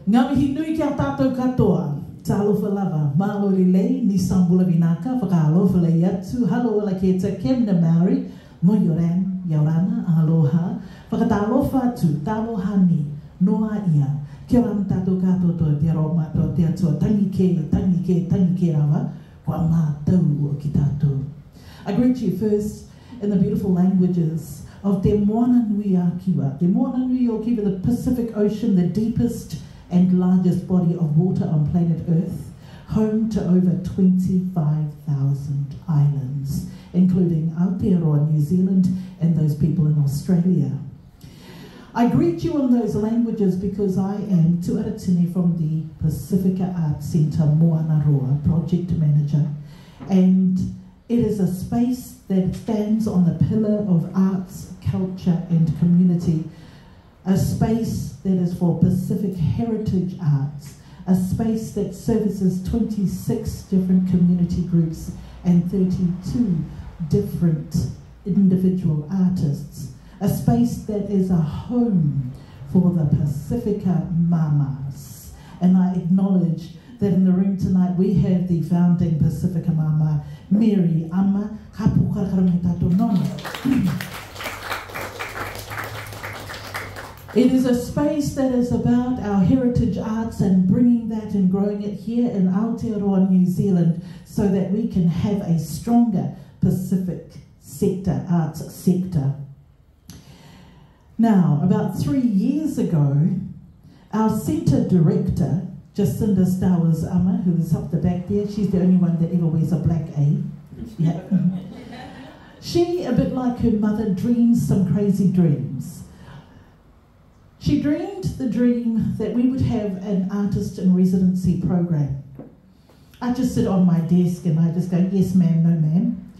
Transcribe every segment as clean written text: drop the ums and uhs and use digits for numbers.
Ngā mihi nui kia tātou katoa, tālofa lava, mālo li lei, ni sambula vinaka, whakaalofa lei atu, halo ala kia te kemna Maori, mo yoran, yaurana, aloha, whakatālofa atu, tāloha ni, noa ia, kia ram tātou katoa toa, te aro mātua, te atua, tangi ke rawa, kua mātau o ki tātou. I greet you first in the beautiful languages of Te Moana Nui a Kiwa. Te Moana Nui o Kiwa, the Pacific Ocean, the deepest and largest body of water on planet Earth, home to over 25,000 islands, including Aotearoa, New Zealand, and those people in Australia. I greet you in those languages because I am Te Aratini from the Pacifica Arts Centre, Moana Roa, project manager, and it is a space that stands on the pillar of arts, culture and community, a space that is for Pacific heritage arts, a space that services 26 different community groups and 32 different individual artists, a space that is a home for the Pacifica Mamas. And I acknowledge that in the room tonight we have the founding Pacifica Mama, Mary Ama, Hapu Karakaramai Tato Nono. It is a space that is about our heritage arts and bringing that and growing it here in Aotearoa, New Zealand, so that we can have a stronger Pacific sector, arts sector. Now, about 3 years ago, our centre director, Jacinda Stowers Ama, who is up the back there, she's the only one that ever wears a black A. Yeah. She, a bit like her mother, dreams some crazy dreams. She dreamed the dream that we would have an artist in residency program. I just sit on my desk and I just go, yes ma'am, no ma'am.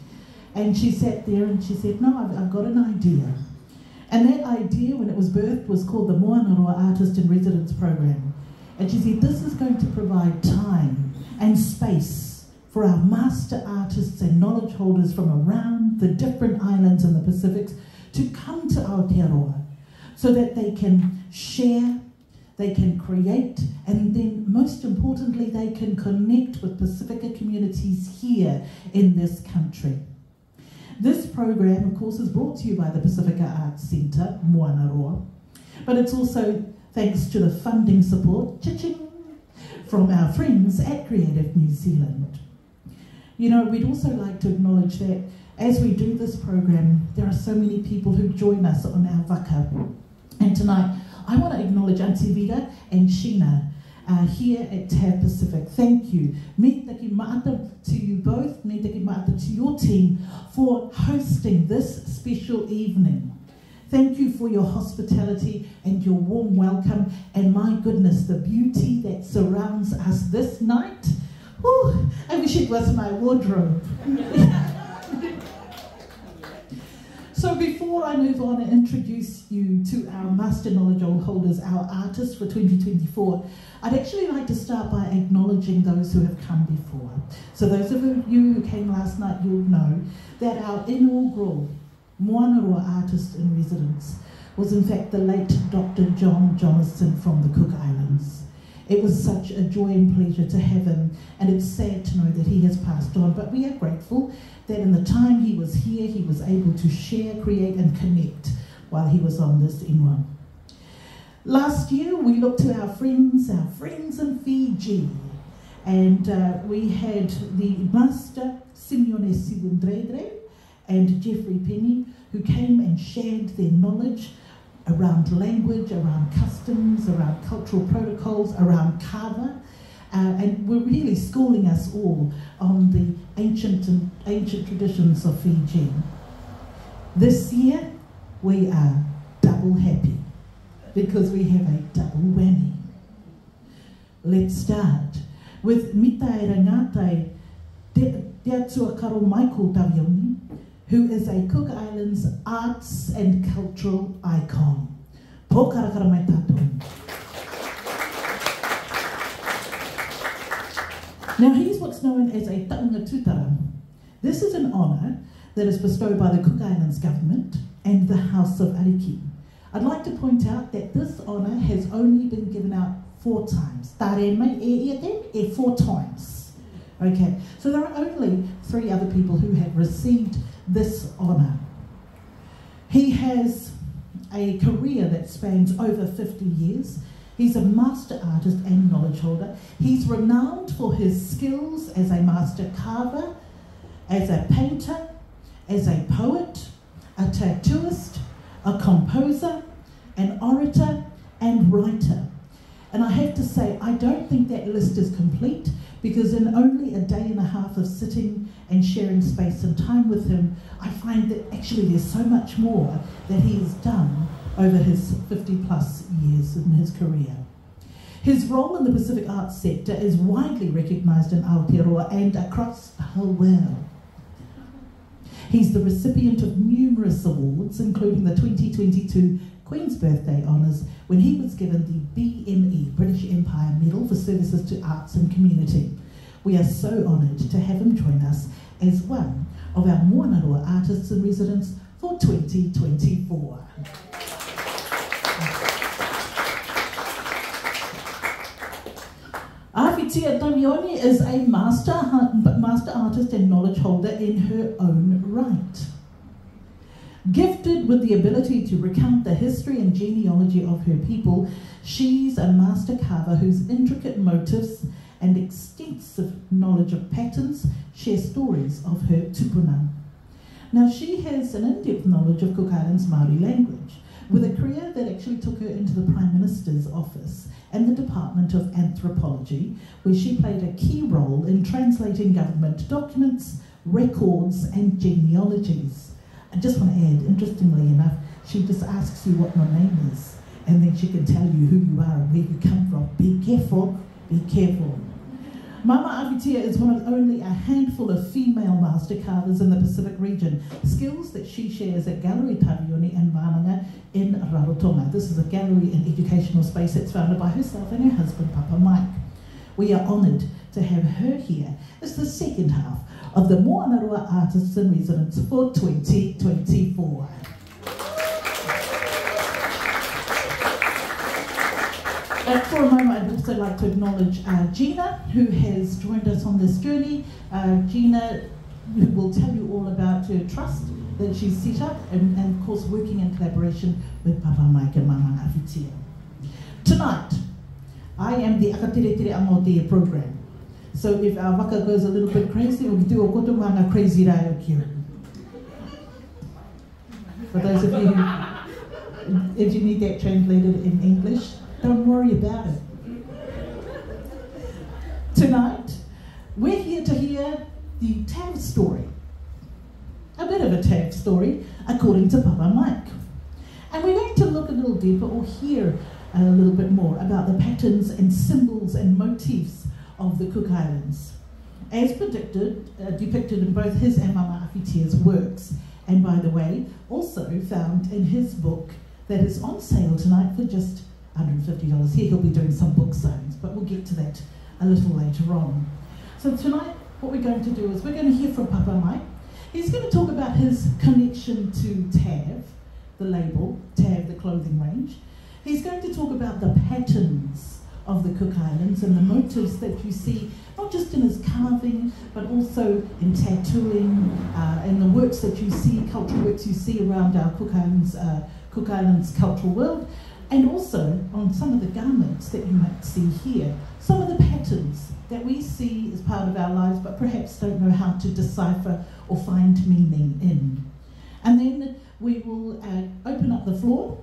And she sat there and she said, no, I've got an idea. And that idea, when it was birthed, was called the Moana Roa Artist in Residence Program. And she said, this is going to provide time and space for our master artists and knowledge holders from around the different islands in the Pacific to come to Aotearoa, so that they can share, they can create, and then most importantly, they can connect with Pacifica communities here in this country. This program, of course, is brought to you by the Pacifica Arts Centre, Moana Roa, but it's also thanks to the funding support, cha-ching, from our friends at Creative New Zealand. You know, we'd also like to acknowledge that as we do this program, there are so many people who join us on our waka. And tonight, I want to acknowledge Auntie Vida and Sheena here at TAB Pacific. Thank you. Me taki maata to you both, me taki maata to your team for hosting this special evening. Thank you for your hospitality and your warm welcome, and my goodness, the beauty that surrounds us this night. Whew, I wish it was my wardrobe. So before I move on and introduce you to our Master Knowledge holders, our artists for 2024, I'd actually like to start by acknowledging those who have come before. So those of you who came last night, you'll know that our inaugural Moana Roa Artist in Residence was in fact the late Dr. John Jonathan from the Cook Islands. It was such a joy and pleasure to have him, and it's sad to know that he has passed on, but we are grateful that in the time he was here, he was able to share, create and connect while he was on this inwa. Last year, we looked to our friends in Fiji, and we had the Master Simeone Siwundredre and Jeffrey Penny, who came and shared their knowledge around language, around customs, around cultural protocols, around kava, and were really schooling us all on the ancient traditions of Fiji. This year, we are double happy because we have a double whammy. Let's start with Mitai Rangatai Te Atua Karo Michael Tavioni, who is a Cook Islands arts and cultural icon. Po karakaramai tātou. Now he's what's known as a taunga tutara. This is an honour that is bestowed by the Cook Islands government and the House of Ariki. I'd like to point out that this honour has only been given out 4 times. Tare mai e te, 4 times. Okay, so there are only 3 other people who have received this honour. He has a career that spans over 50 years. He's a master artist and knowledge holder. He's renowned for his skills as a master carver, as a painter, as a poet, a tattooist, a composer, an orator, and writer. And I have to say, I don't think that list is complete, because in only a day and a half of sitting and sharing space and time with him, I find that actually there's so much more that he has done over his 50-plus years in his career. His role in the Pacific arts sector is widely recognised in Aotearoa and across the whole world. He's the recipient of numerous awards, including the 2022 Queen's Birthday Honours, when he was given the BME, British Empire Medal, for services to arts and community. We are so honoured to have him join us as one of our Moanarua Artists in Residence for 2024. Awhitia Tavioni is a master artist and knowledge holder in her own right. Gifted with the ability to recount the history and genealogy of her people, she's a master carver whose intricate motifs and extensive knowledge of patterns share stories of her tupuna. Now, she has an in-depth knowledge of Cook Island's Māori language, with a career that actually took her into the Prime Minister's office and the Department of Anthropology, where she played a key role in translating government documents, records, and genealogies. I just want to add, interestingly enough, she just asks you what your name is, and then she can tell you who you are and where you come from. Be careful, be careful. Mama Awhitia is one of only a handful of female master carvers in the Pacific region, skills that she shares at Gallery Tavioni and Mānanga in Rarotonga. This is a gallery and educational space that's founded by herself and her husband, Papa Mike. We are honoured to have her here as the second half of the Moanarua Artists in Residence for 2024. For a moment, I'd also like to acknowledge Gina, who has joined us on this journey. Gina will tell you all about her trust that she's set up, and of course working in collaboration with Papa Mike and Mama Awhitia. Tonight, I am the Akatere Amotea program. So if our waka goes a little bit crazy, we'll do a kotomanga crazy raya here. For those of you who, if you need that translated in English, don't worry about it. Tonight, we're here to hear the Tav story. A bit of a Tav story, according to Papa Mike. And we're going to look a little deeper, or hear a little bit more about the patterns and symbols and motifs of the Cook Islands, as depicted in both his and Mama Awhitia's works, and by the way, also found in his book that is on sale tonight for just $150. Here he'll be doing some book signs, but we'll get to that a little later on. So tonight, what we're going to do is we're going to hear from Papa Mike. He's going to talk about his connection to Tav, the label, Tav, the clothing range. He's going to talk about the patterns of the Cook Islands and the motifs that you see, not just in his carving, but also in tattooing, and the works that you see, cultural works you see around our Cook Islands cultural world, and also on some of the garments that you might see here, some of the patterns that we see as part of our lives, but perhaps don't know how to decipher or find meaning in. And then we will open up the floor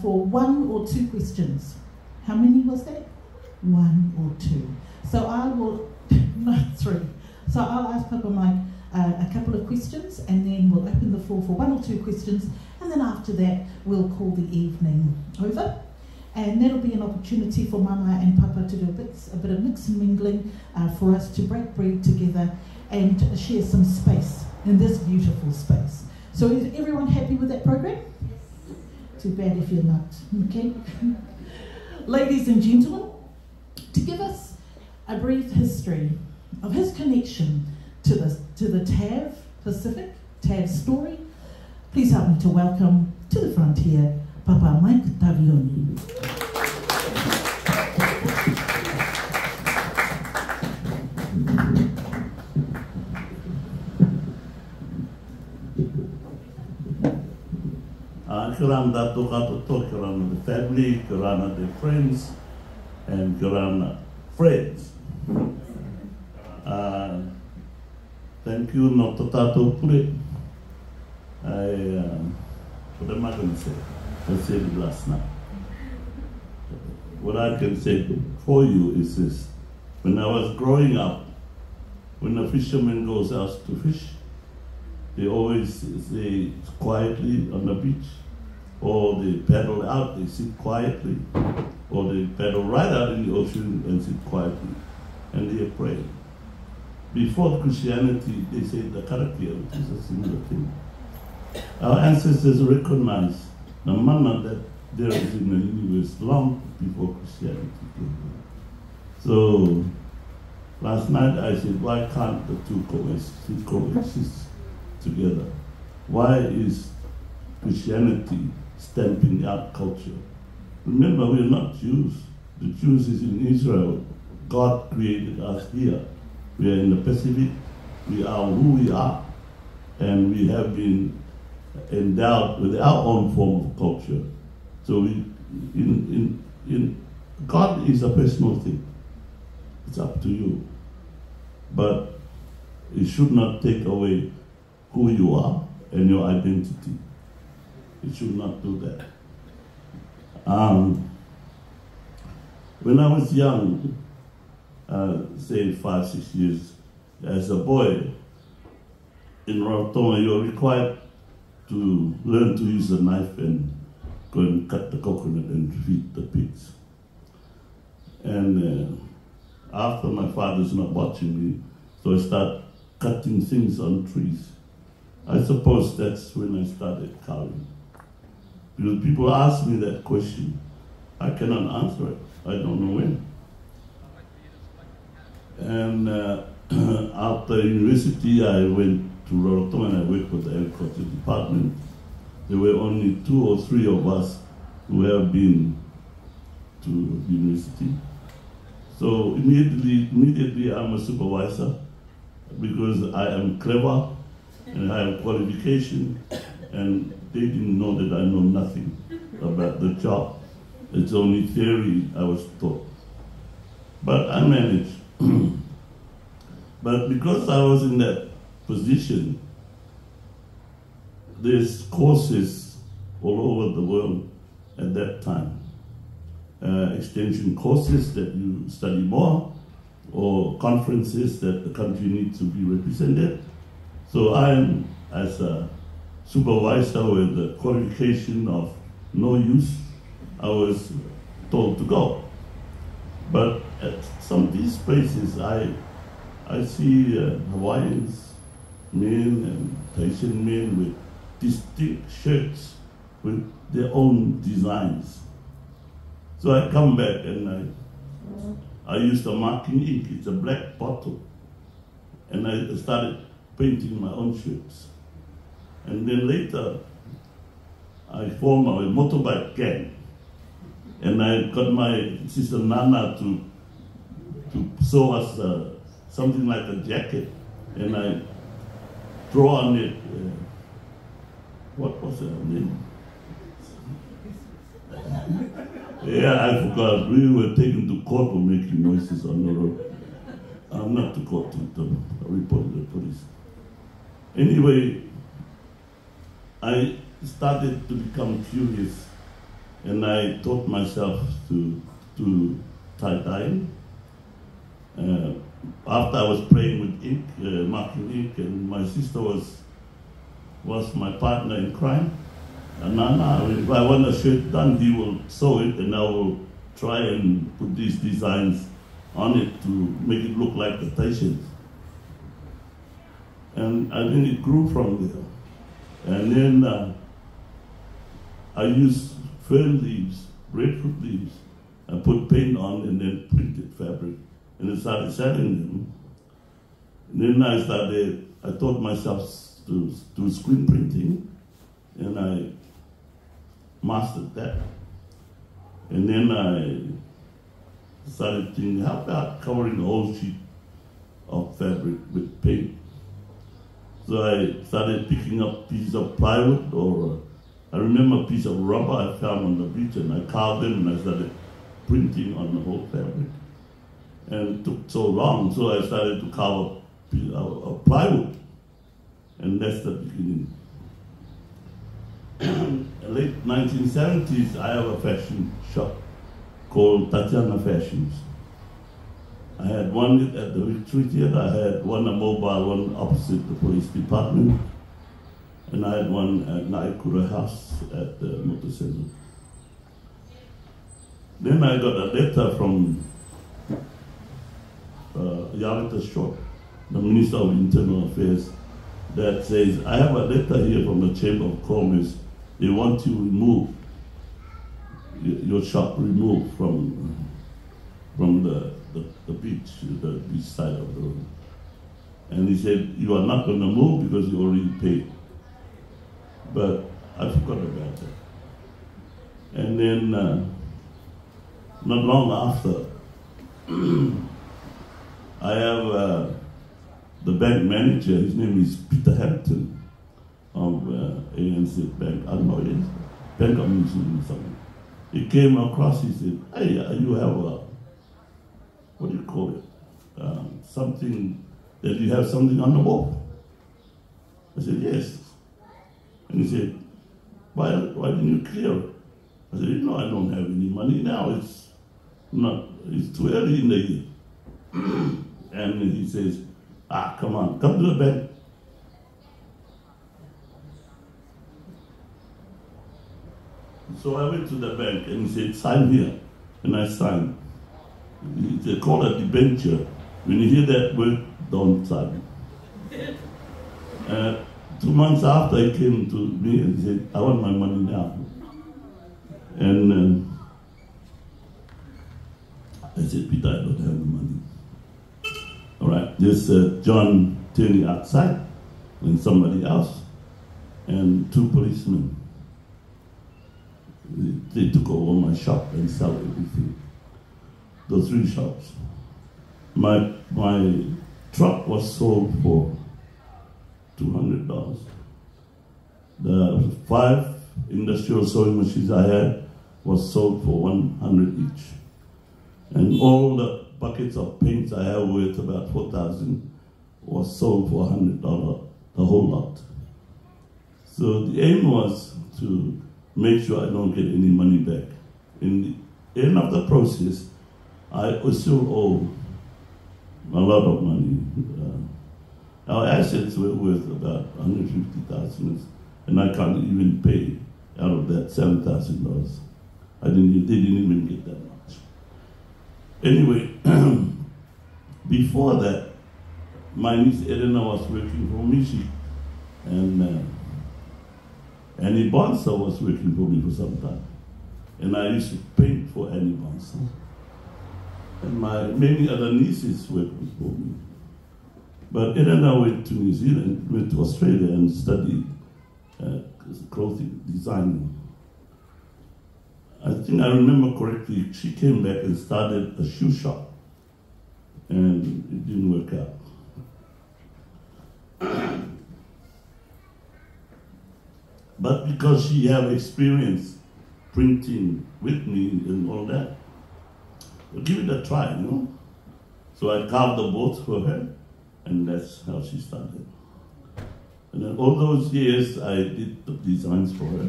for 1 or 2 questions. How many was that? 1 or 2. So I will, no, 3. So I'll ask Papa Mike a couple of questions, and then we'll open the floor for 1 or 2 questions, and then after that we'll call the evening over. And that'll be an opportunity for Mama and Papa to do a bit of mix and mingling, for us to break bread together and share some space in this beautiful space. So is everyone happy with that program? Yes. Too bad if you're not, okay? Ladies and gentlemen, to give us a brief history of his connection to the Tav Pacific, Tav story, please help me to welcome to the front here, Papa Mike Tavioni. karana tokato, karana the family, karana the friends, and karana friends. Thank you, no totato pure. What am I going to say? I said it last night. What I can say for you is this. When I was growing up, when a fisherman goes out to fish, they always say quietly on the beach, or they paddle out, they sit quietly, or they paddle right out in the ocean and sit quietly, and they pray. Before Christianity, they say the karakia, which is a similar thing. Our ancestors recognized the manna that there is in the universe long before Christianity came. So last night I said, why can't the two coexist together? Why is Christianity stamping out culture? Remember, we're not Jews. The Jews is in Israel. God created us here. We are in the Pacific. We are who we are. And we have been endowed with our own form of culture. So God is a personal thing. It's up to you. But it should not take away who you are and your identity. It should not do that. When I was young, say 5, 6 years, as a boy, in Rarotonga, you're required to learn to use a knife and go and cut the coconut and feed the pigs. And after my father's not watching me, so I start cutting things on trees. I suppose that's when I started carving. Because people ask me that question, I cannot answer it. I don't know when. And after university, I went to Rarotonga and I worked with the agriculture department. There were only 2 or 3 of us who have been to university. So immediately I'm a supervisor because I am clever and I have qualification, and they didn't know that I know nothing about the job. It's only theory I was taught. But I managed. But because I was in that position, there's courses all over the world at that time. Extension courses that you study more, or conferences that the country needs to be represented. So I am, as a supervisor with the qualification of no use, I was told to go. But at some of these places, I see Hawaiians, men and Tahitian men with distinct shirts with their own designs. So I come back and I used a marking ink. It's a black bottle. And I started painting my own shirts. And then later, I formed a motorbike gang. And I got my sister Nana to sew us something like a jacket. And I draw on it, what was her name? Yeah, I forgot. We were taken to court for making noises on the road. I'm not to court, to report to the police. Anyway, I started to become curious, and I taught myself to tie-dyeing. After I was playing with ink, marking ink, and my sister was my partner in crime. And Nana, if I want a shirt done, he will sew it, and I will try and put these designs on it to make it look like the Tahitians. And I think it grew from there. And then I used fern leaves, breadfruit leaves, and put paint on and then printed fabric. And I started selling them. And then I taught myself to do screen printing, and I mastered that. And then I started thinking, how about covering the whole sheet of fabric with paint? So I started picking up pieces of plywood or I remember a piece of rubber I found on the beach, and I carved it and I started printing on the whole fabric. And it took so long, so I started to carve a plywood. And that's the beginning. Late 1970s, I have a fashion shop called Tavioni Fashions. I had one at the Victory Theatre, I had one a mobile one opposite the police department, and I had one at Naikura House at the Motor Center. Then I got a letter from Yarita Short, the Minister of Internal Affairs, that says, I have a letter here from the Chamber of Commerce. They want you removed, your shop removed from the beach side of the road. And he said, you are not going to move because you already paid. But I forgot about that. And then, not long after, I have the bank manager, his name is Peter Hampton of ANC Bank, I don't know, Bank of New Zealand or something. He came across, he said, hey, you have a, what do you call it? Something, that you have something on the wall. I said, yes. And he said, why didn't you clear it? I said, you know, I don't have any money now. It's too early in the year. And he says, come on, come to the bank. So I went to the bank and he said, sign here. And I signed. They call it debenture. When you hear that word, don't sign. 2 months after, he came to me and said, I want my money now. And I said, Peter, I don't have the money. All right, there's John Tierney outside and somebody else and 2 policemen. They took over my shop and sold everything. Those 3 shops. My truck was sold for $200. The 5 industrial sewing machines I had was sold for $100 each. And all the buckets of paints I have worth about $4,000 was sold for $100, the whole lot. So the aim was to make sure I don't get any money back. In the end of the process, I still owe a lot of money. Our assets were worth about $150,000, and I can't even pay out of that $7,000. They didn't even get that much. Anyway, before that, my niece Elena was working for me, and Annie Bonser was working for me for some time. And I used to paint for Annie Bonser. And my many other nieces worked for me. But Elena went to New Zealand, went to Australia and studied clothing designing. I think I remember correctly, she came back and started a shoe shop. And it didn't work out. But because she had experience printing with me and all that, well, give it a try, you know? So I carved the boats for her, and that's how she started. And then all those years, I did the designs for her.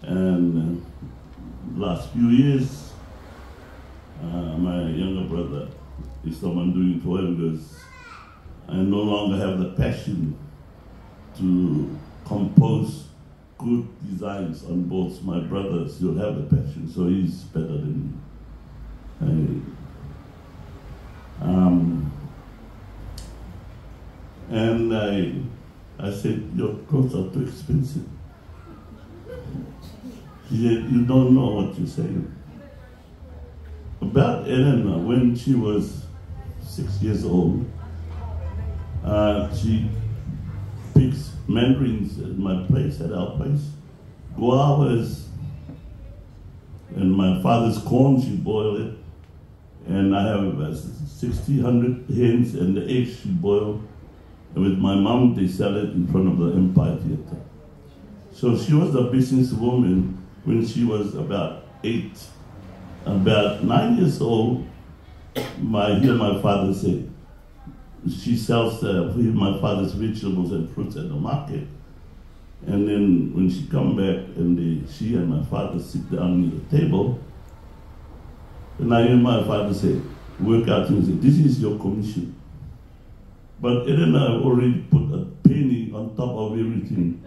And last few years, my younger brother is someone doing it for her because I no longer have the passion to compose good designs on boats. My brother still have the passion, so he's better than me. And I said, your clothes are too expensive. He said, you don't know what you're saying. About Elena, when she was 6 years old, she picks mandarins at my place, at our place, guavas, and my father's corn, she boiled it, and I have 100 hens, and the eggs she boiled, and with my mom, they sell it in front of the Empire Theatre. So she was a businesswoman when she was about 8. About 9 years old, my father said, she sells my father's vegetables and fruits at the market. And then when she come back and she and my father sit down near the table, and I hear my father say, work out and say, this is your commission. But Elena already put a penny on top of everything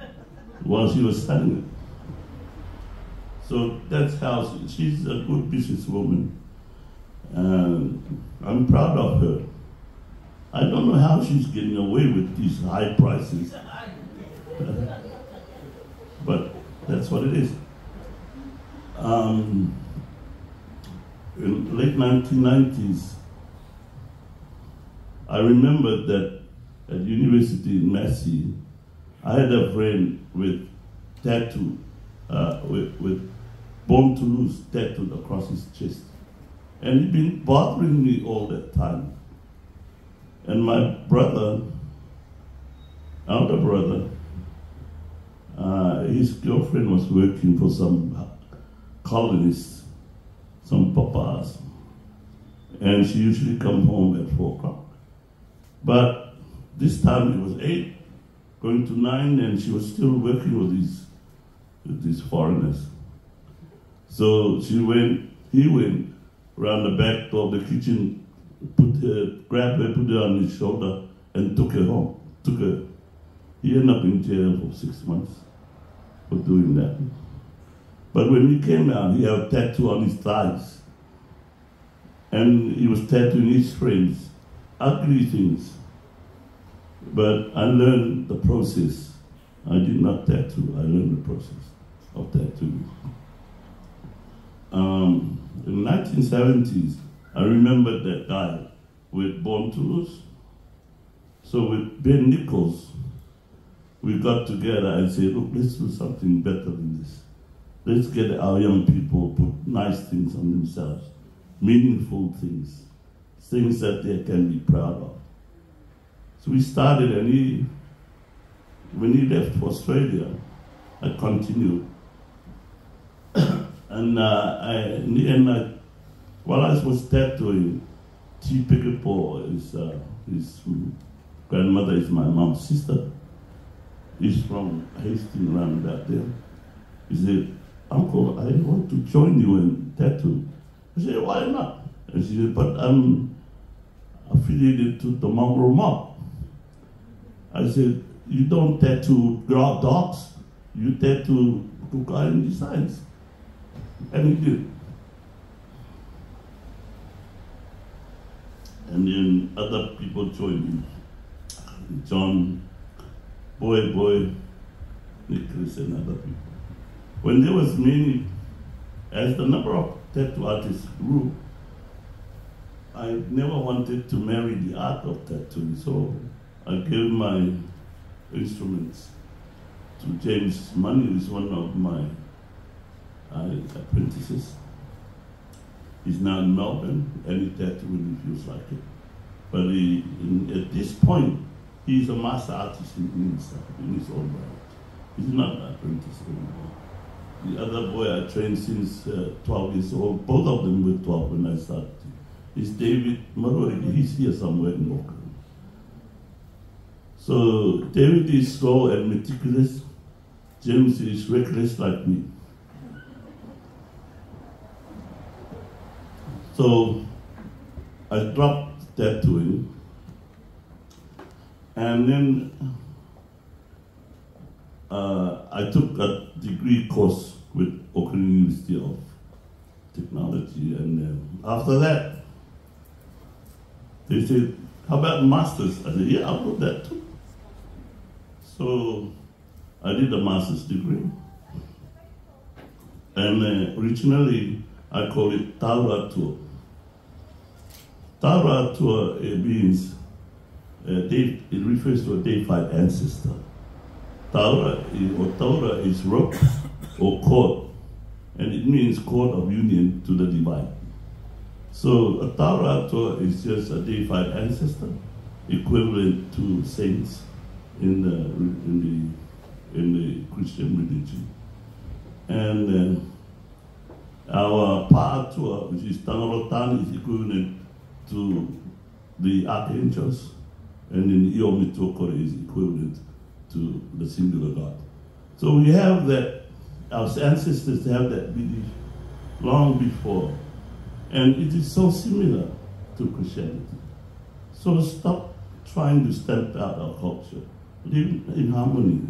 while she was selling it. So that's how she's a good businesswoman. And I'm proud of her. I don't know how she's getting away with these high prices. But that's what it is. In late 1990s, I remember that at university in Massey, I had a friend with tattoo, with Born to Lose tattooed across his chest. And he'd been bothering me all that time. And my brother, elder brother, his girlfriend was working for some colonists, some papas. And she usually come home at 4 o'clock. But this time it was 8, going to 9, and she was still working with these foreigners. So he went around the back door of the kitchen, grabbed her, put her on his shoulder, and took her home. He ended up in jail for 6 months for doing that. But when he came out, he had a tattoo on his thighs. And he was tattooing his friends, ugly things. But I learned the process. I did not tattoo, I learned the process of tattooing. In the 1970s, I remembered that guy with Born to Lose. So with Ben Nichols, we got together and said, look, let's do something better than this. Let's get our young people put nice things on themselves, meaningful things, things that they can be proud of. So we started, and when he left for Australia, I continued. And in the end, while I was tattooing, T. Pickapaw his grandmother is my mom's sister. He's from Hastings around back there. He said, Uncle, I want to join you in tattoo. I said, why not? And she said, but I'm affiliated to the mongrel mob. I said, you don't tattoo dogs, you tattoo cocaine designs. And he did. And then other people joined me. John, Boy, Nicholas, and other people. When there was many, as the number of tattoo artists grew, I never wanted to marry the art of tattooing, so I gave my instruments to James Money, who is one of my apprentices. He's now in Melbourne, and he tattooed when he feels like it. But at this point, he's a master artist in his own right. He's not an apprentice anymore. The other boy I trained since 12 years old, both of them were 12 when I started, is David Marori. He's here somewhere in Auckland. So David is slow and meticulous. James is reckless like me. So I dropped tattooing, and then I took a degree course with Auckland University of Technology, and then after that, they said, how about masters? I said, yeah, I'll do that too. So I did a master's degree, and originally I call it Taura Tour. Taura Tour means, it refers to a deified ancestor. Taura is rope or cord, and it means cord of union to the divine. So a Taura Tour is just a deified ancestor, equivalent to saints in the in the Christian religion. And our Pa'atua, which is Tangarotan, is equivalent to the archangels, and in Iomitokore is equivalent to the singular God. So we have that, our ancestors have that belief long before, and it is so similar to Christianity. So stop trying to stamp out our culture. Live in harmony,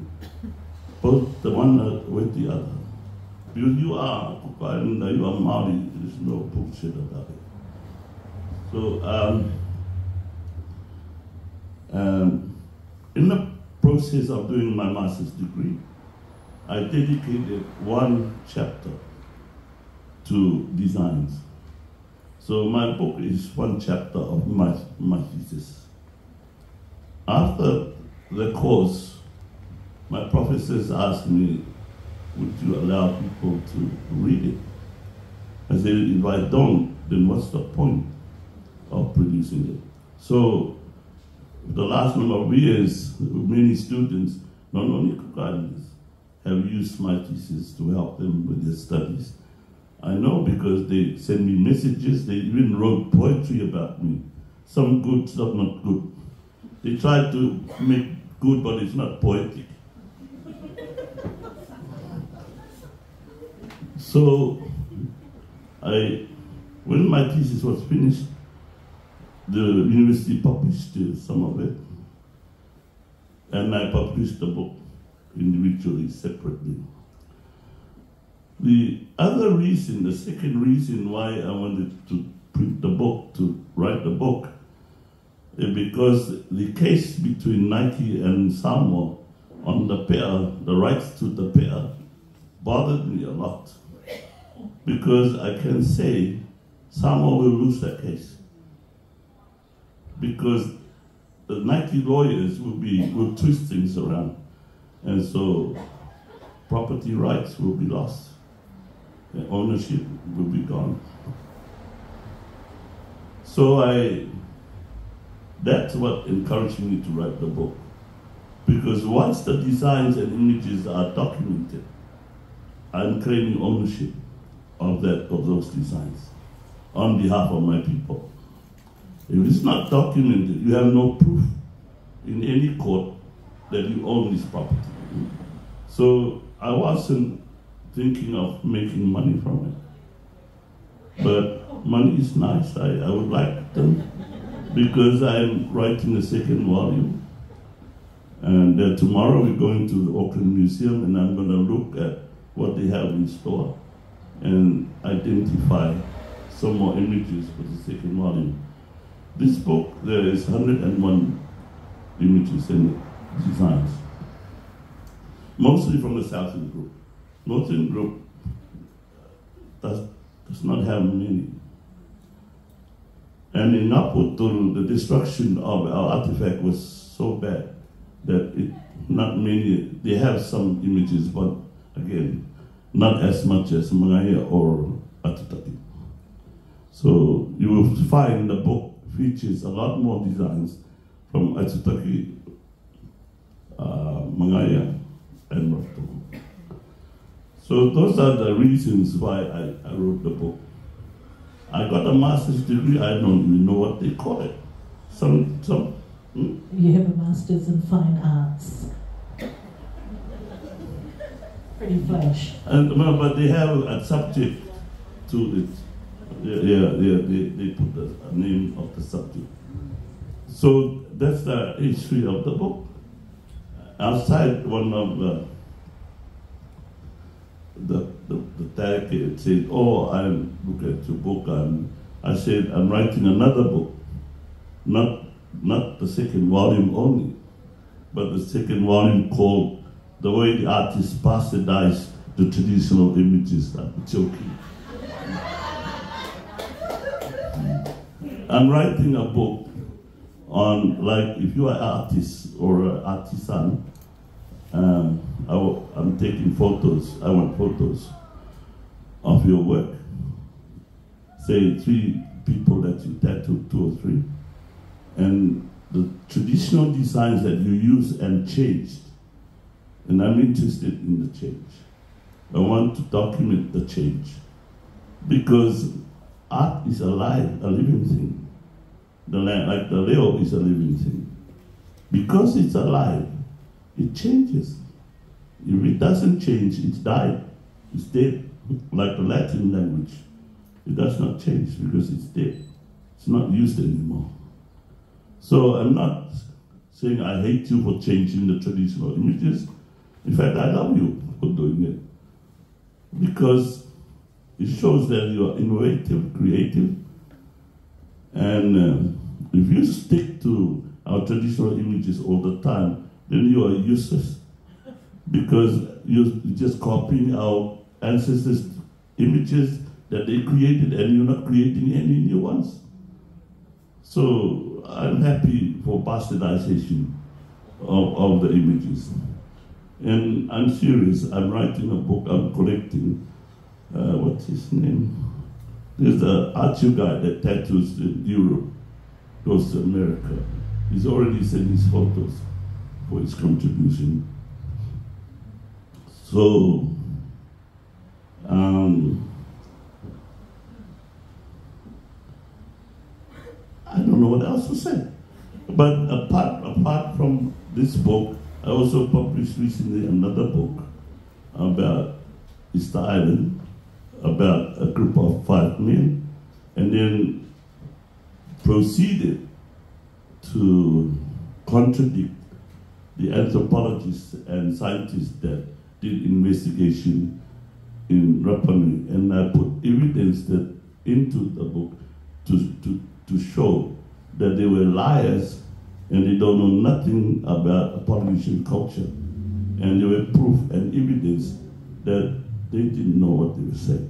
both the one with the other. Because you are Māori, there's no bullshit about it. So, in the process of doing my master's degree, I dedicated one chapter to designs. So my book is one chapter of my thesis. After the course, my professors asked me, would you allow people to read it? I said, if I don't, then what's the point of producing it? So the last number of years, many students, not only Kukanis, have used my thesis to help them with their studies. I know because they send me messages, they even wrote poetry about me. Some good, some not good. They tried to make good, but it's not poetic. So, when my thesis was finished, the university published some of it, and I published the book individually, separately. The other reason, the second reason why I wanted to print the book, to write the book, is because the case between Nike and Samoa on the pair, the rights to the pair, bothered me a lot. Because I can say Samoa will lose that case. Because the Nike lawyers will twist things around. And so property rights will be lost. And ownership will be gone. So that's what encouraged me to write the book. Because once the designs and images are documented, I'm claiming ownership of those designs on behalf of my people. If it's not documented, you have no proof in any court that you own this property. So I wasn't thinking of making money from it. But money is nice, I would like them, because I'm writing a second volume. And tomorrow we're going to the Auckland Museum, and I'm going to look at what they have in store and identify some more images for the second volume. This book, there is 101 images in it, designs, mostly from the Southern group. Northern group does not have many. And in Naputuru, the destruction of our artifact was so bad that not many, they have some images, but again, not as much as Mangaya or Atutaki. So you will find the book features a lot more designs from Atutaki, Mangaya, and Roto. So those are the reasons why I wrote the book. I got a master's degree, I don't even know what they call it. You have a master's in fine arts. Pretty flash. But they have a subject to it. They put the name of the subject. So that's the history of the book. Outside one of the tag, it said, oh, I'm looking at your book. I said, I'm writing another book. Not the second volume only, but the second volume called The Way the Artist Bastardized the Traditional Images. I'm joking. I'm writing a book on, like, if you are an artist or an artisan, I'm taking photos. I want photos of your work. Say 3 people that you tattooed, 2 or 3. And the traditional designs that you use and changed And I'm interested in the change. I want to document the change. Because art is alive, a living thing. Like the Leo is a living thing. Because it's alive, it changes. If it doesn't change, it's died. It's dead. Like the Latin language. It does not change because it's dead. It's not used anymore. So I'm not saying I hate you for changing the traditional images. In fact, I love you for doing it. Because it shows that you are innovative, creative. And if you stick to our traditional images all the time, then you are useless. Because you're just copying our ancestors' images that they created, and you're not creating any new ones. So I'm happy for bastardization of the images. And I'm serious. I'm writing a book. I'm collecting. What's his name? There's an Archie guy that tattoos in Europe, goes to America. He's already sent his photos for his contribution. So, I don't know what else to say. But apart from this book, I also published recently another book about Easter Island, about a group of 5 men, and then proceeded to contradict the anthropologists and scientists that did investigation in Rapa Nui, and I put evidence that into the book to show that they were liars and they don't know nothing about Polynesian culture, and there were proof and evidence that they didn't know what they were saying.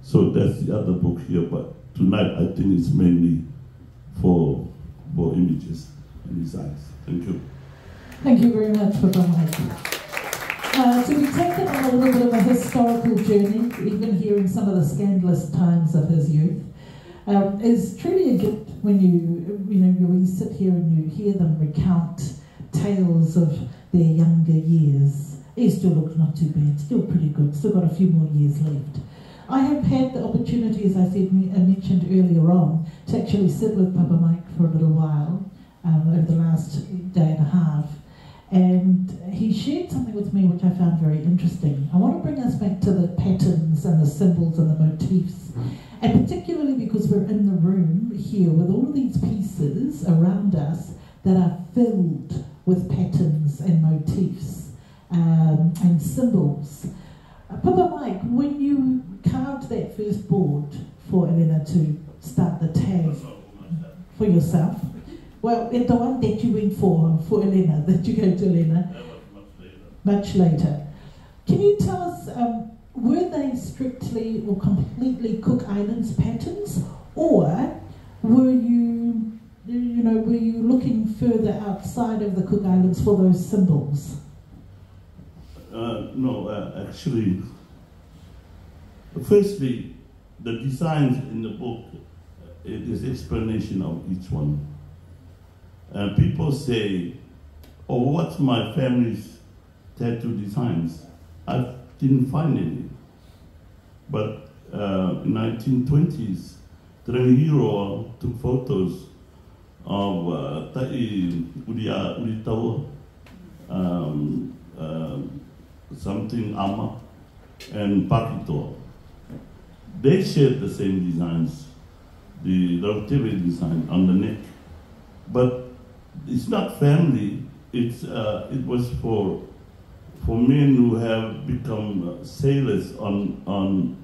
So that's the other book here, but tonight I think it's mainly for images and designs. Thank you. Thank you very much for coming. So we've taken on a little bit of a historical journey, even hearing some of the scandalous times of his youth. It's truly a gift when you sit here and you hear them recount tales of their younger years. He still looks not too bad, still pretty good, still got a few more years left. I have had the opportunity, as I mentioned earlier on, to actually sit with Papa Mike for a little while over the last day and a half. And he shared something with me which I found very interesting. I want to bring us back to the patterns and the symbols and the motifs, and particularly because we're in the room here with all these pieces around us that are filled with patterns and motifs and symbols. Papa Mike, when you carved that first board for Elena to start the tag for yourself, well, the one that you went for Elena, that you gave to Elena. That was much later. Can you tell us, were they strictly or completely Cook Islands patterns, or were you looking further outside of the Cook Islands for those symbols? No, actually, firstly, the designs in the book, it is explanation of each one. People say, oh, what's my family's tattoo designs? I didn't find any. But in 1920s, Hero took photos of Ta'i Uritaua, something Ama, and Pakito. They shared the same designs, the Nukutere design on the neck. But it's not family. It was for men who have become sailors on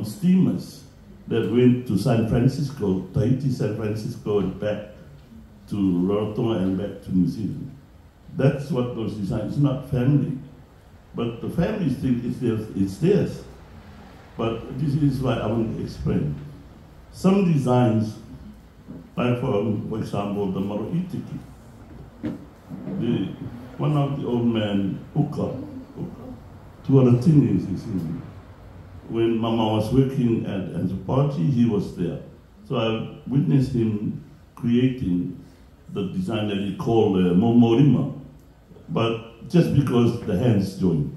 steamers that went to San Francisco, Tahiti, San Francisco, and back to Rarotonga and back to New Zealand. That's what those designs. It's not family, but the families think it's theirs. But this is why I want to explain. Some designs, like for example, the Maroitiki. One of the old men, Uka, 210 years, when Mama was working at anthropology, he was there. So I witnessed him creating the design that he called Momorima. But just because the hands join.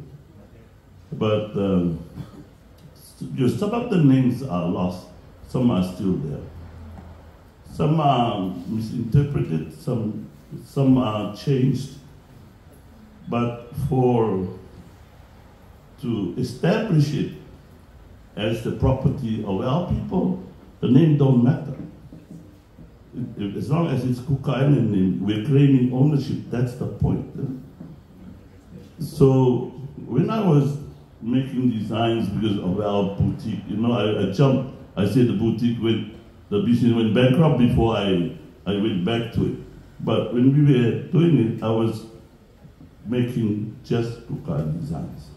But some of the names are lost, some are still there. Some are misinterpreted, some are changed. But to establish it as the property of our people, the name don't matter. As long as it's Cook Island name, we're claiming ownership, that's the point. So when I was making designs because of our boutique, I jumped. I said the boutique the business went bankrupt before I went back to it. But when we were doing it, I was making just Cook Island designs.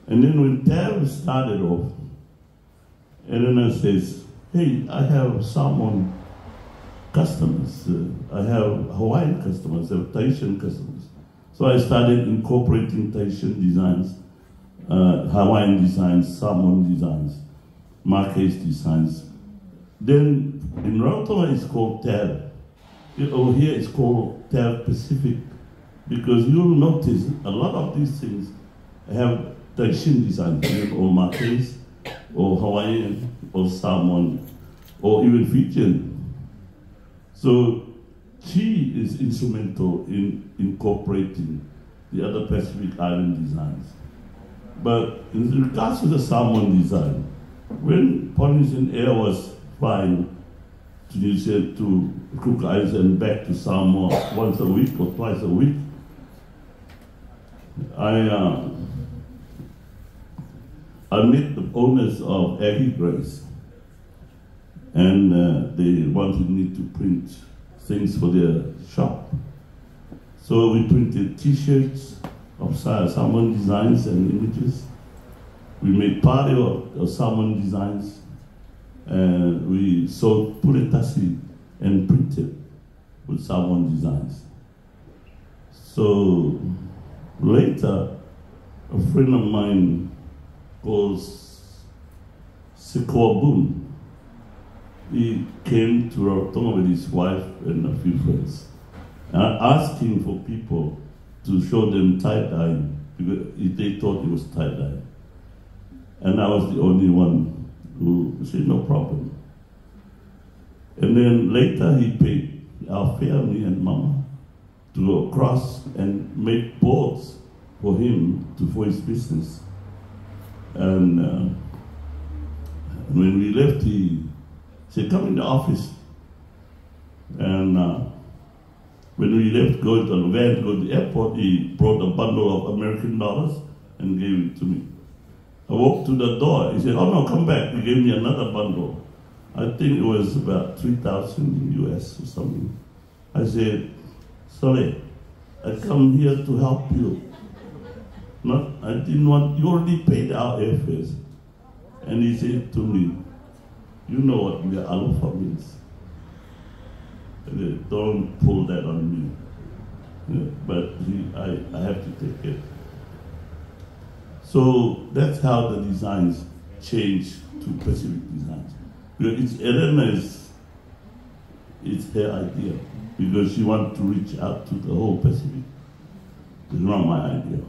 And then when Tav started off, Elena says, hey, I have salmon customers. I have Hawaiian customers, I have Tahitian customers. So I started incorporating Tahitian designs, Hawaiian designs, salmon designs, Marquez designs. Then in Rarotonga it's called Tav. Over here it's called Tav Pacific, because you'll notice a lot of these things have Tahitian designs, or Marquez, or Hawaiian, or salmon, or even Fijian. So she is instrumental in incorporating the other Pacific Island designs. But in regards to the salmon design, when Polynesian Air was flying to New Zealand, to Cook Islands and back to Samoa once a week or twice a week, I met the owners of Aggie Grace, and they wanted me to print things for their shop. So we printed T-shirts of salmon designs and images. We made party of salmon designs, and we sold puretasi and printed with salmon designs. So later, a friend of mine called Sikoa Boone, he came to Rarotonga with his wife and a few friends, asking for people to show them tie-dye, because they thought it was tie-dye. And I was the only one who said, no problem. And then later he paid our family and Mama to go across and make boards for him for his business. And when we left, he said, come in the office. And when we left, going to the van to go to the airport, he brought a bundle of American dollars and gave it to me. I walked to the door. He said, oh no, come back. He gave me another bundle. I think it was about 3,000 US or something. I said, sorry, I come here to help you. I didn't want, you already paid our airfares. And he said to me, you know what the alpha means. Don't pull that on me. But I have to take it. So that's how the designs change to Pacific designs. Because it's Elena's, it's her idea. Because she wanted to reach out to the whole Pacific. It's not my idea.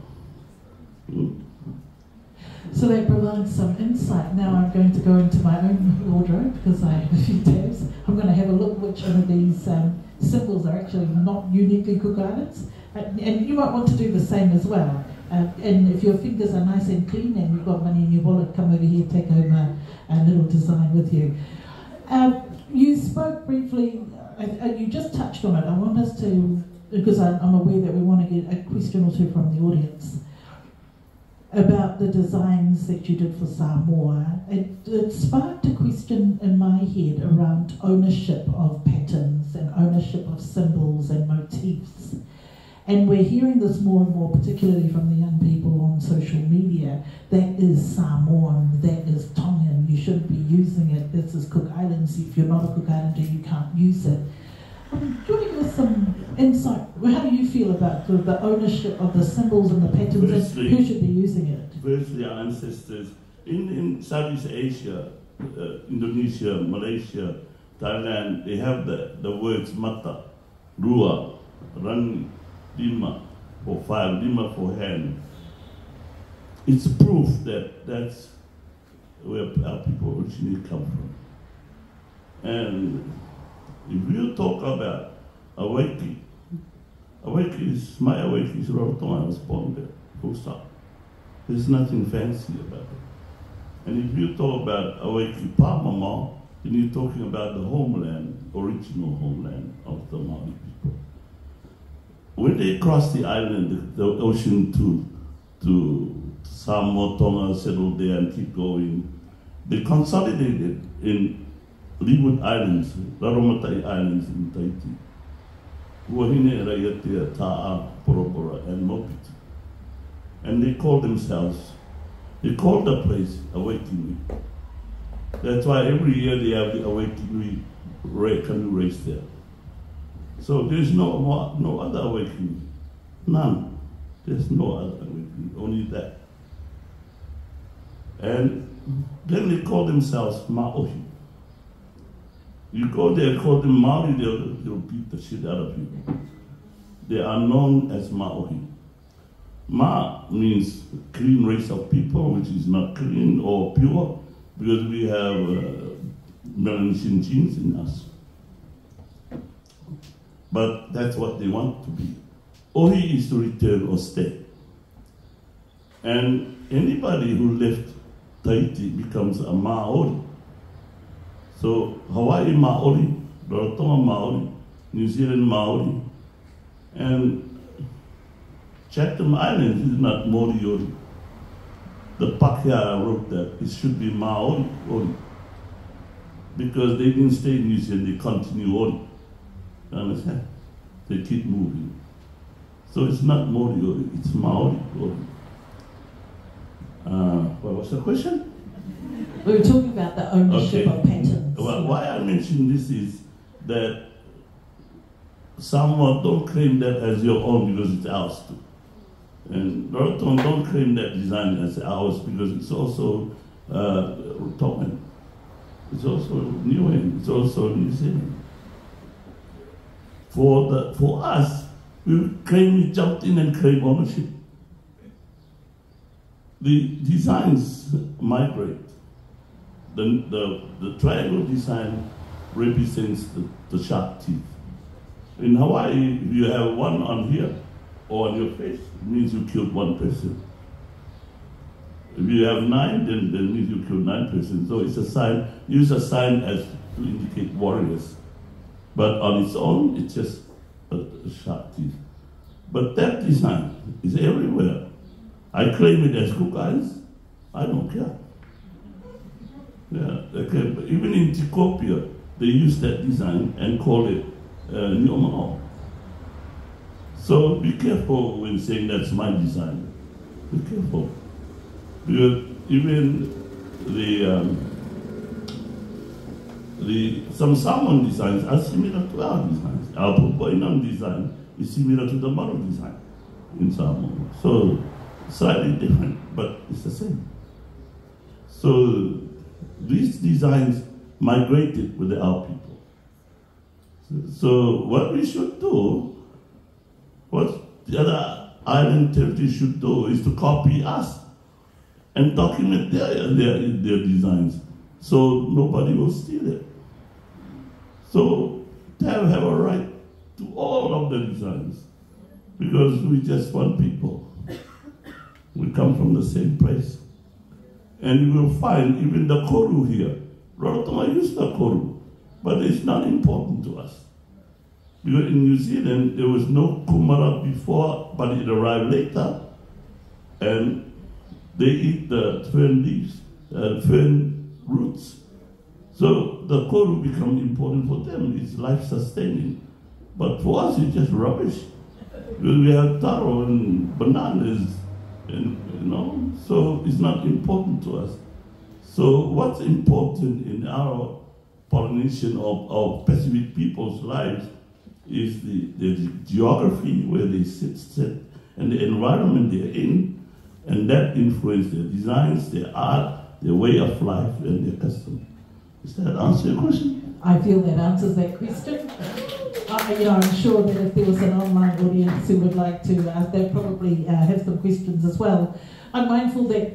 So that provides some insight. Now I'm going to go into my own wardrobe because I have a few tabs. I'm going to have a look which one of these symbols are actually not uniquely Cook Islands. And you might want to do the same as well. And if your fingers are nice and clean and you've got money in your wallet, come over here, take home a little design with you. You spoke briefly, and you just touched on it. I want us to, because I'm aware that we want to get a question or two from the audience about the designs that you did for Samoa. It sparked a question in my head around ownership of patterns and ownership of symbols and motifs. And we're hearing this more and more, particularly from the young people on social media. That is Samoan, that is Tongan, you shouldn't be using it. This is Cook Islands. If you're not a Cook Islander, you can't use it. Do you want to give us some insight? How do you feel about the ownership of the symbols and the patterns, and who should be using it? Firstly, our ancestors in Southeast Asia, Indonesia, Malaysia, Thailand, they have the words mata, rua, rani, lima, for 5 lima for hand. It's proof that that's where our people originally come from. And if you talk about Aweki, Aweki is, my Aweki is Rarotonga, I was born there, full stop. There's nothing fancy about it. And if you talk about Aweki Pāmama, then you're talking about the homeland, original homeland of the Māori people. When they crossed the island, the ocean to Samoa, Tonga, settled there and keep going, they consolidated in Leeward Islands, Raromatai Islands in Tahiti. Huahine, Raiatea, Ta'a, Porobora, and Mopiti. And they called the place Awakenui. That's why every year they have the Awakenui canoe race there. So there's no other Awakenui. None. There's no other Awakenui, only that. And then they call themselves Ma'ohi. You go there, call them Maori, they'll beat the shit out of you. They are known as Ma'ohi. Ma means clean race of people, which is not clean or pure, because we have Melanesian genes in us. But that's what they want to be. Ohi is to return or stay. And anybody who left Tahiti becomes a Maori. So Hawaii Maori, Rarotonga Maori, New Zealand Maori, and Chatham Islands is not Moriori. The Pakeha wrote that it should be Maori, because they didn't stay in New Zealand, they continue Ori. You understand? They keep moving. So it's not Moriori, it's Maori. What was the question? We were talking about the ownership of patents. Well, why I mention this is that someone don't claim that as your own because it's ours too. And Rarotonga don't claim that design as ours because it's also Tongan. It's also Niue, it's also New Zealand. For us, we jumped in and claim ownership. The designs migrate. The triangle design represents the sharp teeth. In Hawaii, if you have one on here or on your face, it means you killed one person. If you have 9, then it means you killed 9 persons. So it's a sign, use a sign as to indicate warriors. But on its own, it's just a sharp teeth. But that design is everywhere. I claim it as cook eyes. I don't care. Yeah, okay. But even in Tikopia, they use that design and call it Niomao. So be careful when saying that's my design. Be careful. Because even some Samoan designs are similar to our designs. Our Pupoinan design is similar to the Maro design in Samoa. So slightly different, but it's the same. So these designs migrated with our people. So what we should do, what the other island territories should do, is to copy us and document their designs so nobody will steal it. So they have a right to all of the designs because we just one people. We come from the same place. And you will find even the koru here. Rarotonga used the koru, but it's not important to us. Because in New Zealand, there was no kumara before, but it arrived later. And they eat the fern leaves, fern roots. So the koru becomes important for them. It's life-sustaining. But for us, it's just rubbish. Because we have taro and bananas, and so it's not important to us. So what's important in our Polynesian or Pacific people's lives is the geography where they sit, and the environment they're in, and that influences their designs, their art, their way of life, and their custom. Does that answer your question? I feel that answers that question. I'm sure that if there was an online audience who would like to, they'll probably have some questions as well. I'm mindful that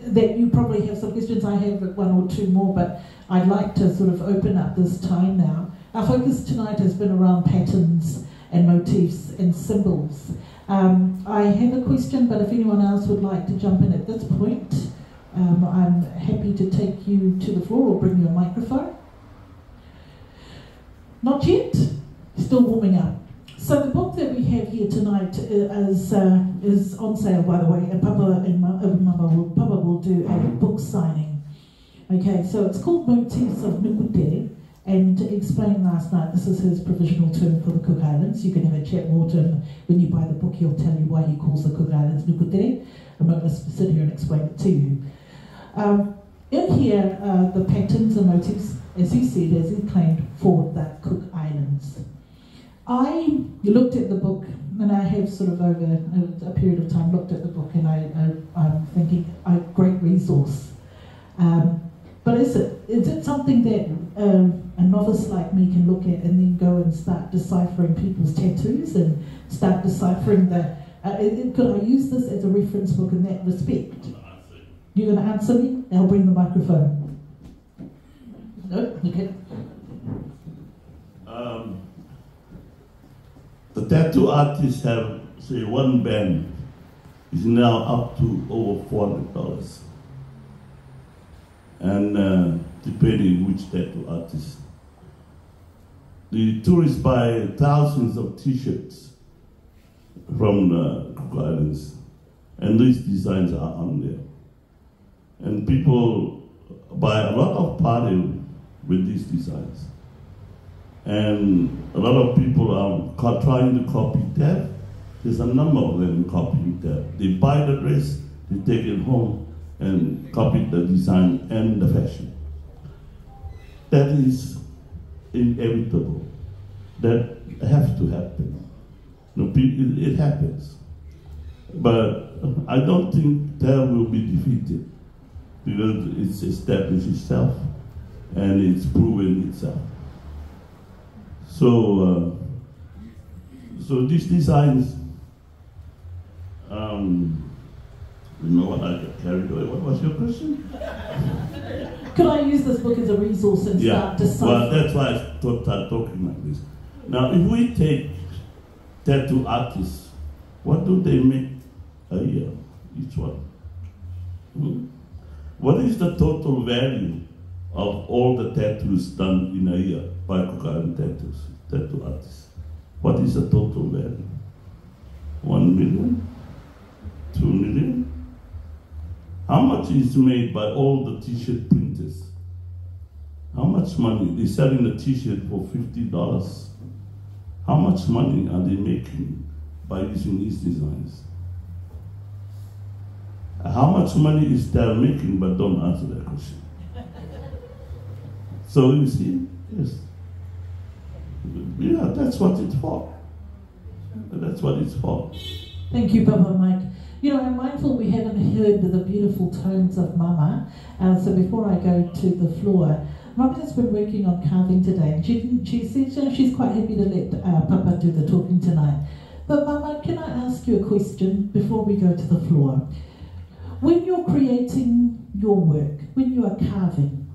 that you probably have some questions. I have one or two more, but I'd like to sort of open up this time now. Our focus tonight has been around patterns and motifs and symbols. I have a question, but if anyone else would like to jump in at this point, I'm happy to take you to the floor or bring you a microphone. Not yet? Still warming up. So the book that we have here tonight is on sale, by the way, and Papa will do a book signing. Okay, so it's called Motifs of Nukutere, and to explain last night, this is his provisional term for the Cook Islands. You can have a chat more to him when you buy the book. He'll tell you why he calls the Cook Islands Nukutere. I'm not going to sit here and explain it to you. In here, the patterns and motifs, as he said, as he claimed, for the Cook Islands. I looked at the book, and I have sort of over a period of time looked at the book, and I'm thinking, a great resource. But is it something that a novice like me can look at and then go and start deciphering people's tattoos and start deciphering the... could I use this as a reference book in that respect? You're going to answer me? I'll bring the microphone. No? Okay. The tattoo artists have, say, one band is now up to over $400. And depending which tattoo artist. The tourists buy thousands of t-shirts from the Cook Islands, and these designs are on there. And people buy a lot of party with these designs. And a lot of people are trying to copy that. There's a number of them copying that. They buy the dress, they take it home, and copy the design and the fashion. That is inevitable. That has to happen. It happens. But I don't think that will be defeated, because it's established itself and it's proven itself. So, so these designs, you know what, I got carried away. What was your question? Could I use this book as a resource and start deciphering? Well, that's why I started talking like this. Now, if we take tattoo artists, what do they make a year, each one? What is the total value of all the tattoos done in a year by Cook Island tattoo artists? What is the total value? 1 million? 2 million? How much is made by all the t-shirt printers? How much money? They're selling a t-shirt for $50. How much money are they making by using these designs? How much money is they making, but don't answer that question. So you see, yes. Yeah, that's what it's for. That's what it's for. Thank you, Papa Mike. You know, I'm mindful we haven't heard the beautiful tones of Mama, so before I go to the floor, Mama has been working on carving today, and she said, you know, she's quite happy to let Papa do the talking tonight. But Mama, can I ask you a question before we go to the floor? When you're creating your work, when you are carving,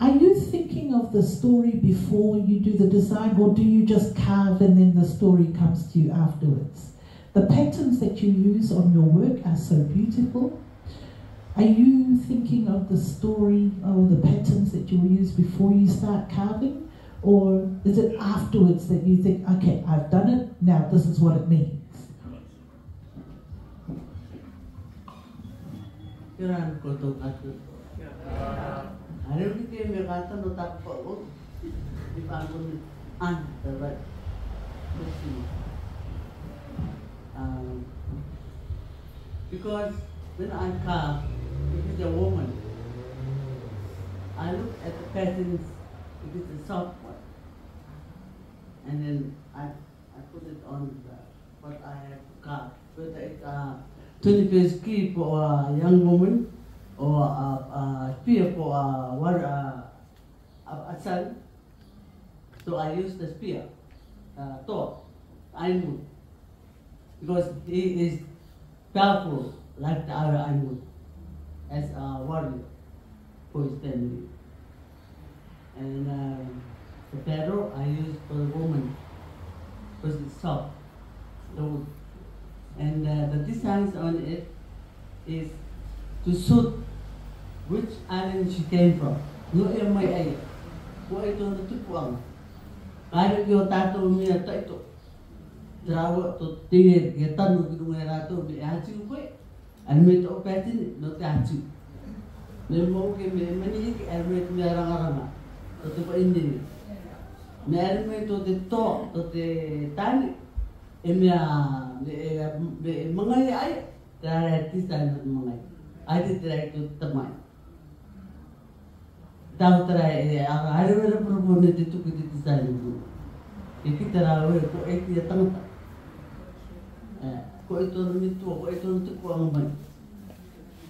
are you thinking of the story before you do the design, or do you just carve and then the story comes to you afterwards? The patterns that you use on your work are so beautiful. Are you thinking of the story or the patterns that you will use before you start carving? Or is it afterwards that you think, okay, I've done it, now this is what it means? Because when I carve, if it's a woman, I look at the patterns, if it's a soft one, and then I put it on what I have to carve. Whether it's a 21st key for a young woman, or a spear for a son. So I used the spear, Thor, Ainwood, because he is powerful like the other Ainwood, as a warrior for his family. And the barrel I used for the woman, because it's soft, the wood. And the designs on it is to suit which island she came from. No may ay. Ko ito na tupuang. Kaya ko tato miya taito. Trawa to tingir getan no kidunga rato bi achu ko. An me to patin no ta achu. Me mo ke me mani ki almet me arang-arang. To pa indi. Me almet to te tani. Emia be mangai ay tara tisan mangai. Ay try to tamay. Tahu terai, ada berapa perempuan itu kita desain itu. Kita terawih, kau itu ya tengah. Kau itu orang itu, kau itu orang itu kau angkat.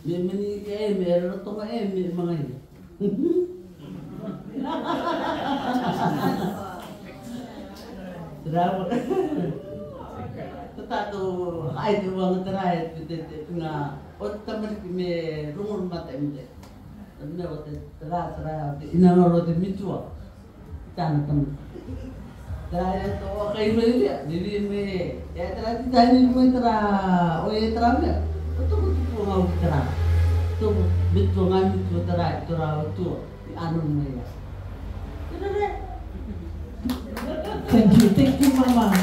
Meni merah atau mangai. Terawih. Tetapi itu orang terai itu tengah. Otak mereka rumah mata ini. Tapi tera inangaro te mitua tan tan tera to kai me ni me ya tera ti tani me tera o ye tera me to ngau tera to mitua ngai mitua tera to anu me ya. Thank you, Mama.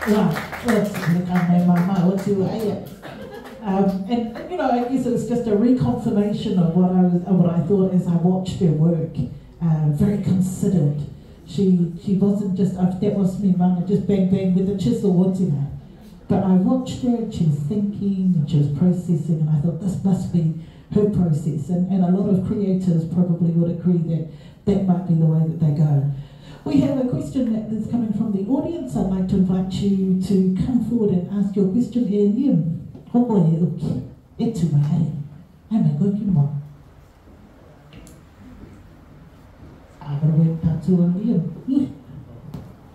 And let's look at my Mama. What's your idea? And you know, I guess it's just a reconfirmation of what I thought as I watched her work. Very considered. She wasn't just that was me, Mama, just bang bang with a chisel, you know. But I watched her and she was thinking and she was processing, and I thought this must be her process. And a lot of creators probably would agree that that might be the way that they go. We have a question that is coming from the audience. I'd like to invite you to come forward and ask your question here, Liam. Hopefully, it's my head. I'm a good human. I'm going to wait to Liam.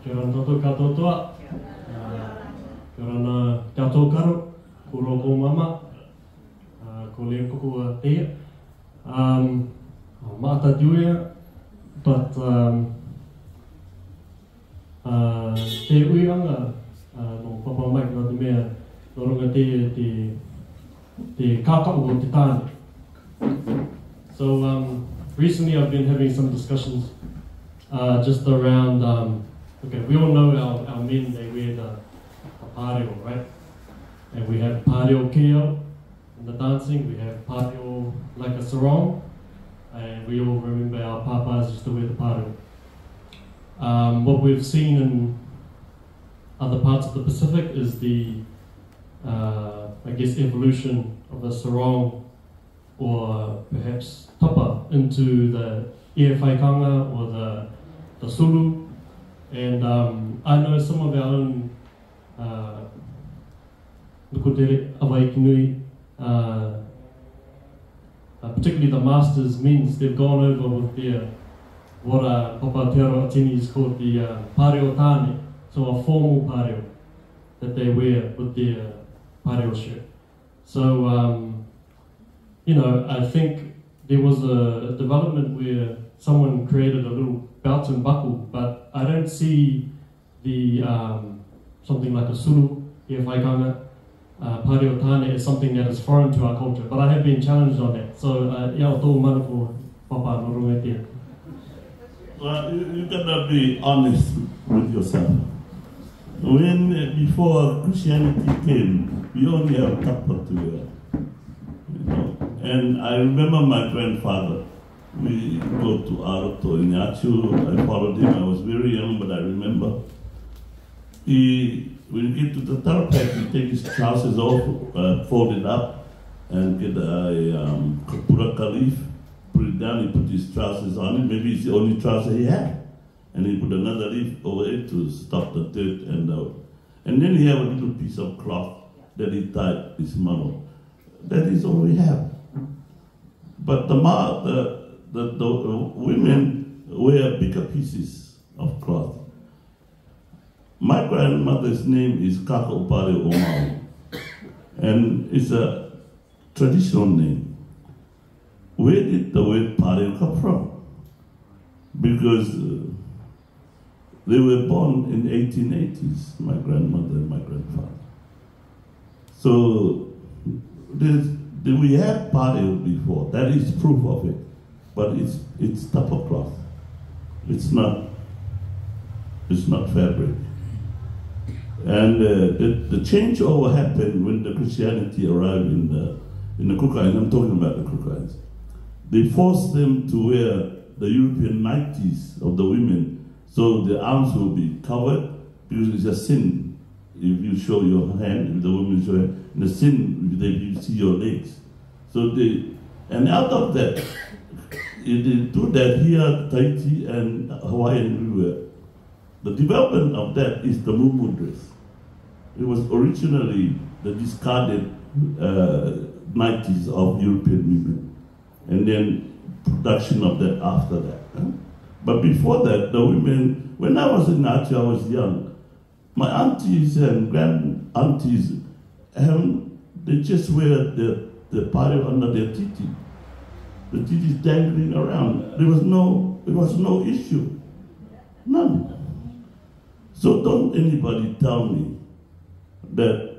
Kia ora toto katoa. Kia ora katoa karo. Kuro ko mama. Ko leo kuku te. Mata duia. But te uianga. No papa mai no te mea. So recently I've been having some discussions just around, okay, we all know our men, they wear the pareo, right? And we have pareo keo in the dancing, we have pareo like a sarong, and we all remember our papas used to wear the pareo. What we've seen in other parts of the Pacific is the I guess evolution of the sarong, or perhaps tapa, into the iewhaikanga or the sulu. And I know some of our own Nukutere awaikinui, particularly the masters means, they've gone over with their what Papa Te Aroatini is called the pareo tane, so a formal pareo that they wear with their pareo shirt. So, you know, I think there was a development where someone created a little belt and buckle, but I don't see the something like a suru, iewhaikanga, pareo tane is something that is foreign to our culture, but I have been challenged on that. So, ia o tō mana ko papa no runga. Well, you gotta be honest with yourself. When before Christianity came, we only have tapa to wear, you know. And I remember my grandfather. We go to Aroto in Yachu. I followed him. I was very young, but I remember. When you get to the tarapak, he take his trousers off, fold it up, and get a kapuraka leaf, put it down. He put his trousers on it. Maybe it's the only trouser he had. And he put another leaf over it to stop the dirt and then he have a little piece of cloth that he tied his mano. That is all we have. But the women wear bigger pieces of cloth. My grandmother's name is Kakopare Omau, and it's a traditional name. Where did the word Pare come from? Because they were born in 1880s, my grandmother and my grandfather. So we had Pare before. That is proof of it, but it's tapa cloth. It's not fabric. And the changeover happened when the Christianity arrived in the Cook Islands. I'm talking about the Cook Islands. They forced them to wear the European nighties of the women, so the arms will be covered, because it's a sin if you show your hand, if the woman show hand, and a sin if you see your legs. So and out of that, they do that here, Tahiti and Hawaii and everywhere. The development of that is the muumuu dress. It was originally the discarded nighties of European women, and then production of that after that. But before that, the women, when I was in Aceh, I was young, my aunties and grand aunties, they just wear the pare under their titi. The titi is dangling around. There was no issue. None. So don't anybody tell me that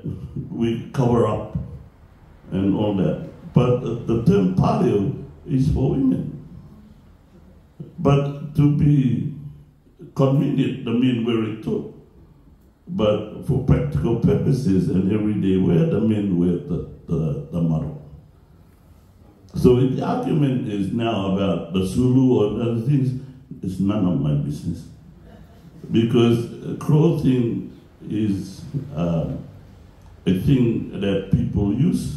we cover up and all that. But the term paleo is for women. But to be convenient, the men wear it too. But for practical purposes and everyday wear, the men wear the model. So the argument is now about the Sulu or other things. It's none of my business. Because clothing is a thing that people use,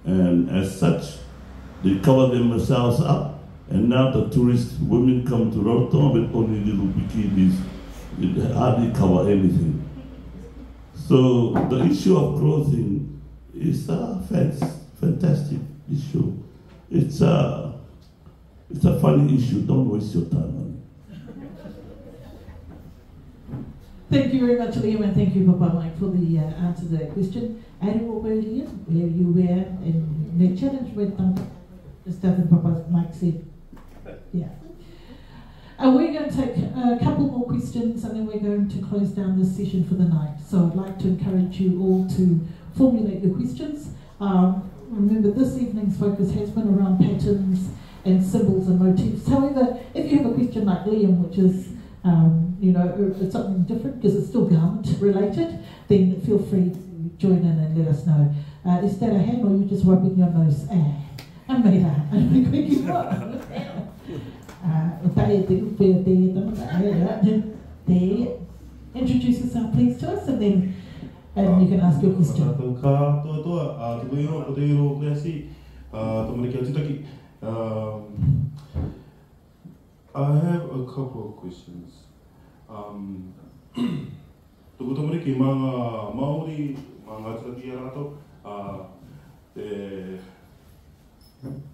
and as such, they cover themselves up, and now the tourist women come to Rotorua with only little bikinis, it hardly cover anything. So the issue of clothing is a fantastic issue. It's a funny issue. Don't waste your time on it. Thank you very much, Liam, and thank you, Papa Mike, for the answer to that question. Animal Liam, where you were in the challenge with just as Papa Mike said. Yeah. We're going to take a couple more questions and then we're going to close down this session for the night. So I'd like to encourage you all to formulate your questions. Remember, this evening's focus has been around patterns and symbols and motifs. However, if you have a question like Liam, which is it's something different because it's still garment related, then feel free to join in and let us know. Is that a hand or are you just wiping your nose? Introduce yourself please to us and then you can ask your question. I have a couple of questions. Tukutamari mga Maori, mga tradiarato,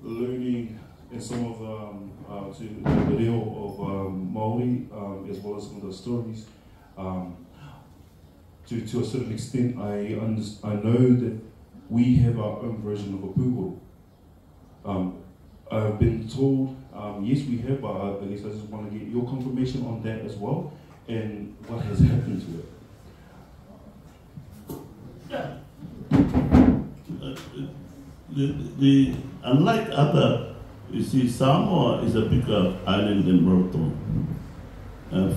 learning in some of the reo of Maori, as well as some of the stories. To a certain extent, I know that we have our own version of a pūhoro. I've been told, yes, we have, but I guess I just want to get your confirmation on that as well, and what has happened to it. Unlike other, you see, Samoa is a bigger island than Rotorua.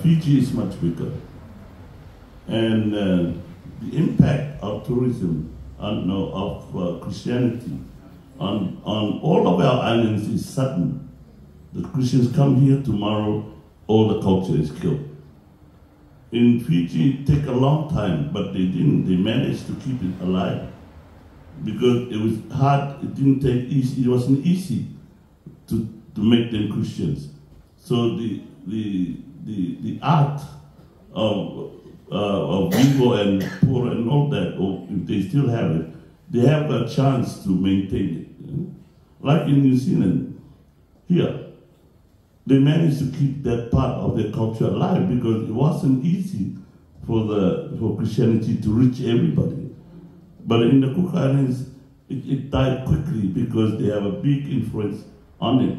Fiji is much bigger. And the impact of tourism, of Christianity, on all of our islands is sudden. The Christians come here, tomorrow all the culture is killed. In Fiji it took a long time, but they managed to keep it alive. Because it was hard, it wasn't easy to make them Christians. So the art of Vivo and Pura and all that, or if they still have it, they have a chance to maintain it. Like in New Zealand, here, they managed to keep that part of their culture alive because it wasn't easy for Christianity to reach everybody. But in the Cook Islands, it died quickly because they have a big influence on it.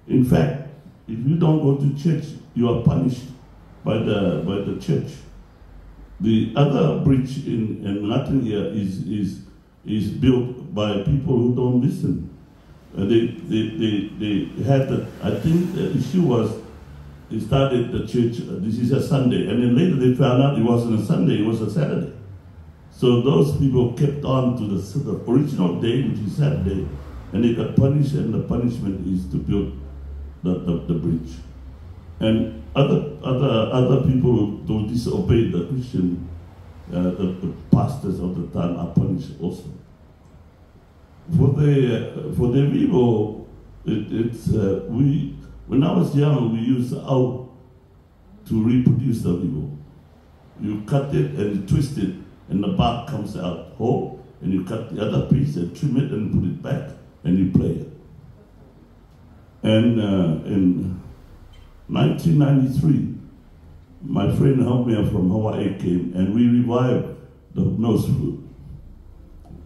In fact, if you don't go to church, you are punished by the church. The other bridge in Latin here is built by people who don't listen. They had the, I think the issue was, they started the church, this is a Sunday, and then later they found out it wasn't a Sunday, it was a Saturday. So those people kept on to the original day, which is Saturday, and they got punished, and the punishment is to build the bridge. And other people who disobeyed the Christian, the pastors of the time are punished also. For the vivo, when I was young, we used out to reproduce the vivo. You cut it and you twist it, and the bark comes out whole, and you cut the other piece and trim it and put it back, and you play it. And in 1993, my friend Helmer from Hawaii came, and we revived the nose flute.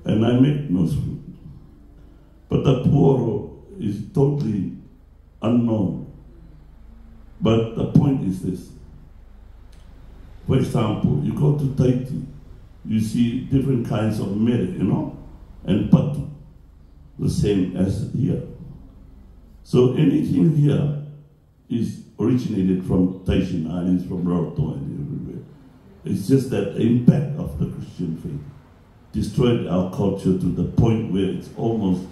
And I make nose flute. But the puoro is totally unknown. But the point is this. For example, you go to Tahiti, you see different kinds of mere, and patu, the same as here. So anything here is originated from Tahitian Islands, from Rarotonga and everywhere. It's just that the impact of the Christian faith destroyed our culture to the point where it's almost,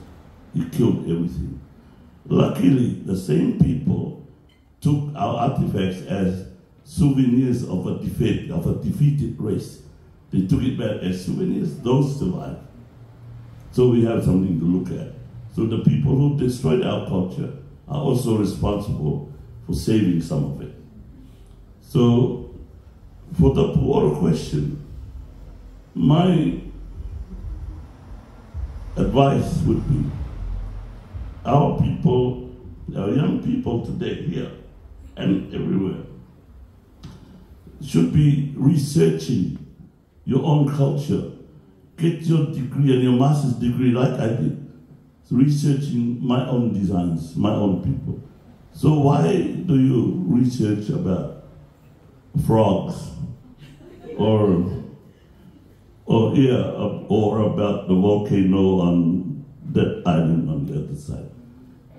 it killed everything. Luckily, the same people took our artifacts as souvenirs of a defeated race. They took it back as souvenirs, those survived. So we have something to look at. So the people who destroyed our culture are also responsible for saving some of it. So for the Puoro question, my advice would be our people, our young people today here and everywhere should be researching your own culture. Get your degree and your master's degree like I did. So researching my own designs, my own people. So why do you research about frogs or about the volcano on that island on the other side?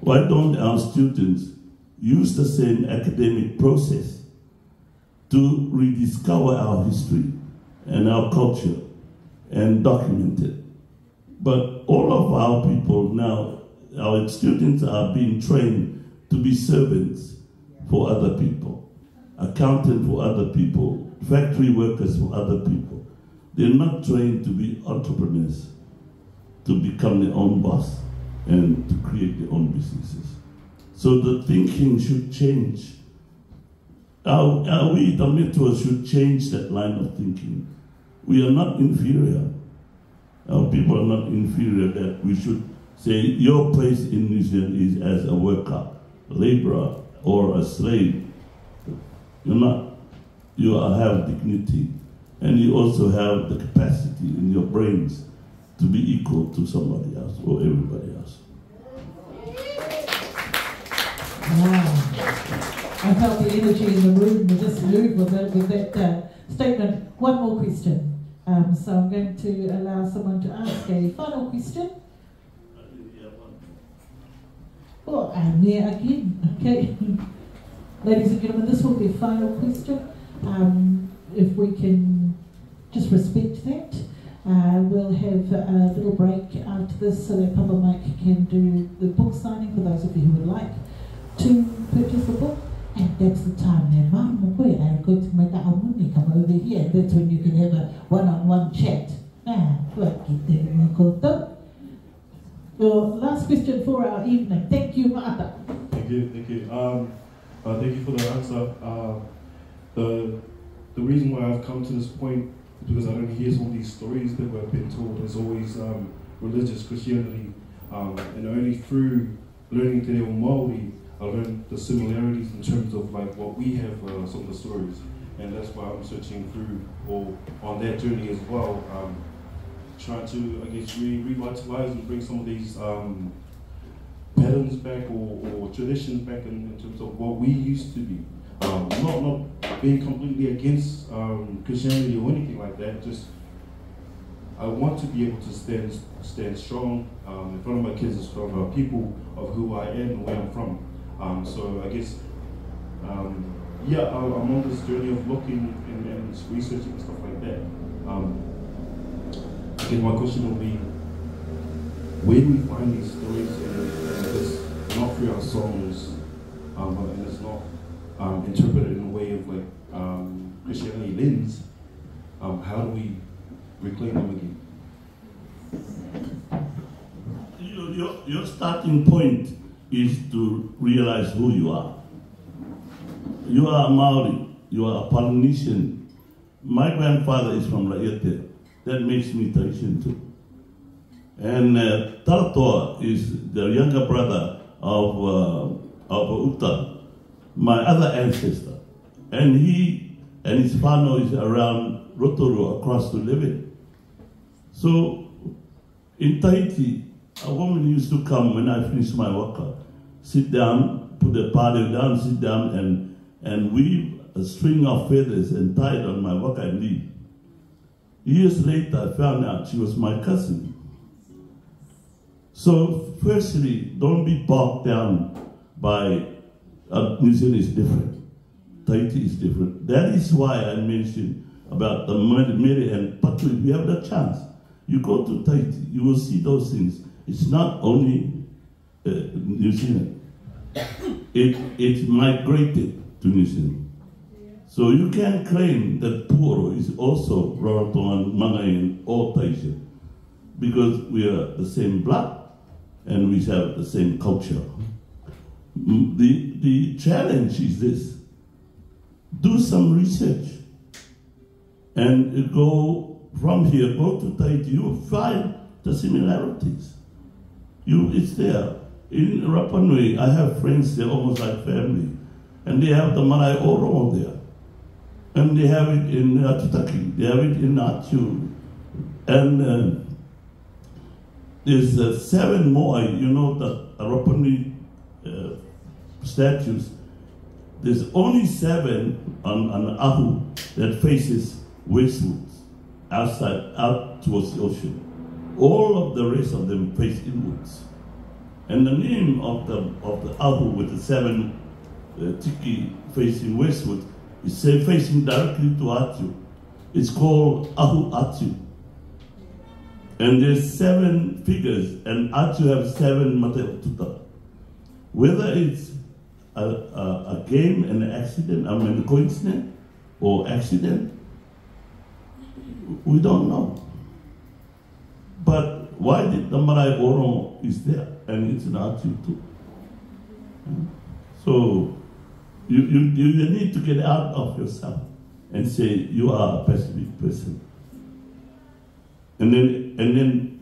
Why don't our students use the same academic process to rediscover our history and our culture and document it? But all of our people now, our students are being trained to be servants for other people, accountant for other people, factory workers for other people. They're not trained to be entrepreneurs, to become their own boss and to create their own businesses. So the thinking should change. We, the mentors, should change that line of thinking. We are not inferior. Our people are not inferior, that we should say your place in New Zealand is as a worker, a laborer, or a slave. You're not. You have dignity, and you also have the capacity in your brains to be equal to somebody else or everybody else. Wow. I felt the energy in the room just move with that statement. One more question. So I'm going to allow someone to ask a final question. Oh, I'm there again. Okay. Ladies and gentlemen, this will be a final question. If we can just respect that. We'll have a little break after this so that Papa Mike can do the book signing for those of you who would like to purchase the book. And that's the time then, Mum, I'm going to make that money come over here. That's when you can have a one-on-one chat. Your last question for our evening. Thank you, Martha. Thank you. Thank you for the answer. The reason why I've come to this point is because I don't hear some of these stories that we've been told. There's always religious Christianity, and only through learning Te Reo Māori I learned the similarities in terms of like what we have, some of the stories, and that's why I'm searching through, or on that journey as well, trying to, I guess, revitalize and bring some of these patterns back or traditions back in terms of what we used to be. Not being completely against Christianity or anything like that. Just I want to be able to stand strong in front of my kids, in front of people of who I am and where I'm from. So I guess, yeah, I'm on this journey of looking and researching and stuff like that. Again, my question will be, where do we find these stories? And it's not through our songs, and it's not interpreted in a way of like Christianity lens. How do we reclaim them again? Your starting point is to realize who you are. You are a Maori, you are a Polynesian. My grandfather is from Raiate. That makes me Tahitian too. And Taratoa is the younger brother of Uta, my other ancestor. And he and his whānau is around Rotorua across to Levin. So in Tahiti, a woman used to come when I finished my waka, sit down, put the patio down, sit down and weave a string of feathers and tie it on my waka and leave. Years later, I found out she was my cousin. So firstly, don't be bogged down by New Zealand is different. Tahiti is different. That is why I mentioned about the Mere and Patu. If you have the chance, you go to Tahiti, you will see those things. It's not only New Zealand. It migrated to New Zealand. So you can claim that Puoro is also Rarotongan, Mangai, and all Tahitian, because we are the same blood and we have the same culture. The challenge is this: do some research and go from here, go to Tahiti. You will find the similarities. It's there. In Rapa Nui, I have friends there, almost like family, and they have the Marae Oro there. And they have it in Tutaki, they have it in Atiu. And there's 7 more, you know, the Rapa Nui statues. There's only 7 on Ahu that faces westwards, out towards the ocean. All of the rest of them face inwards. And the name of the Ahu with the 7 tiki facing westward is facing directly to Atiu. It's called Ahu Atiu. And there's 7 figures, and Atiu has 7 mateotuta. Whether it's a game and an accident, I mean a coincidence or accident, we don't know. But why did the Marae Oro is there, and it's an Atiu too? So you need to get out of yourself and say you are a Pacific person, and then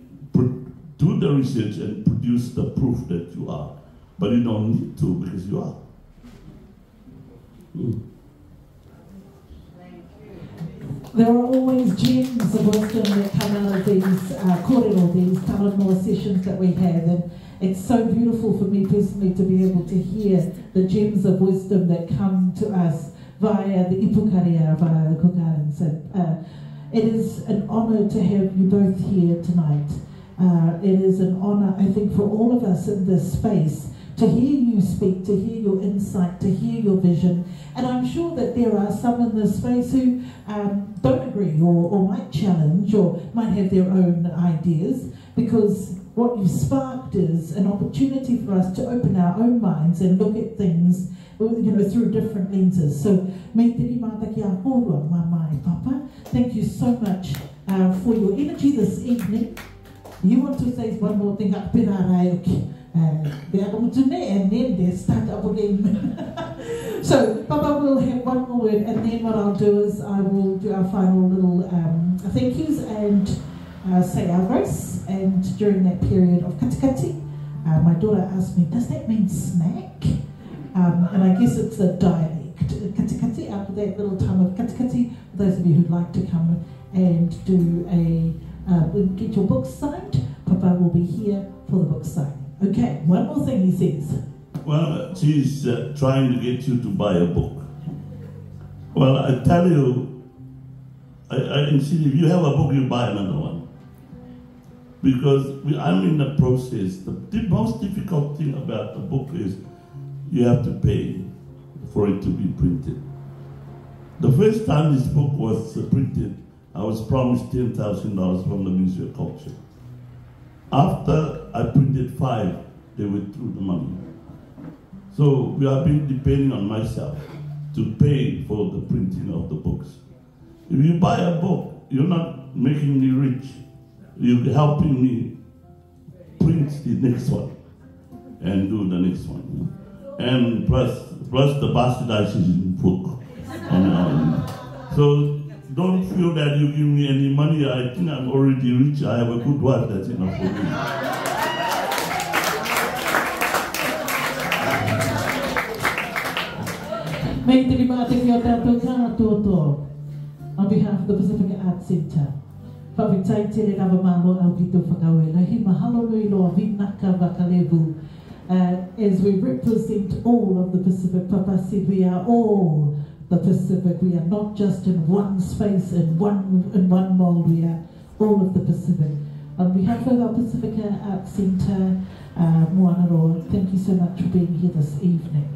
do the research and produce the proof that you are. But you don't need to, because you are. There are always gems of wisdom that come out of these kōrero, these talanoa sessions that we have, and it's so beautiful for me personally to be able to hear the gems of wisdom that come to us via the ipukaria, via the kukarans. It is an honour to have you both here tonight. It is an honour, I think, for all of us in this space to hear you speak, to hear your insight, to hear your vision. And I'm sure that there are some in this space who don't agree or might challenge or might have their own ideas, because what you've sparked is an opportunity for us to open our own minds and look at things, you know, through different lenses. So, me te rimata ki a kōrua, mamai papa. Thank you so much for your energy this evening. You want to say one more thing? And then they start up again. So Papa will have one more word, and then what I'll do is I will do our final little thank yous and say our grace. And during that period of katikati, my daughter asked me, does that mean snack? And I guess it's a dialect. Katikati, after that little time of katikati, for those of you who'd like to come and do get your books signed, Papa will be here for the book signing. Okay, one more thing he says. Well, she's trying to get you to buy a book. Well, I tell you, I insist, if you have a book, you buy another one. Because I'm in the process. The most difficult thing about the book is you have to pay for it to be printed. The first time this book was printed, I was promised $10,000 from the Ministry of Culture. After I printed 5, they withdrew the money. So we have been depending on myself to pay for the printing of the books. If you buy a book, you're not making me rich. You're helping me print the next one and do the next one. And plus the bastardization book. So don't feel that you give me any money. I think I'm already rich. I have a good wife, that's enough for me. On behalf of the Pacifica Arts Centre, Pavitai Tere Ravamalo Augito Whakawela, Hi Mahalo Nui Loa Vinaka Vakalevu. As we represent all of the Pacific, Papa said we are all the Pacific. We are not just in one space, in one mold, we are all of the Pacific. On behalf of our Pacifica Arts Centre, Moana Roa, thank you so much for being here this evening.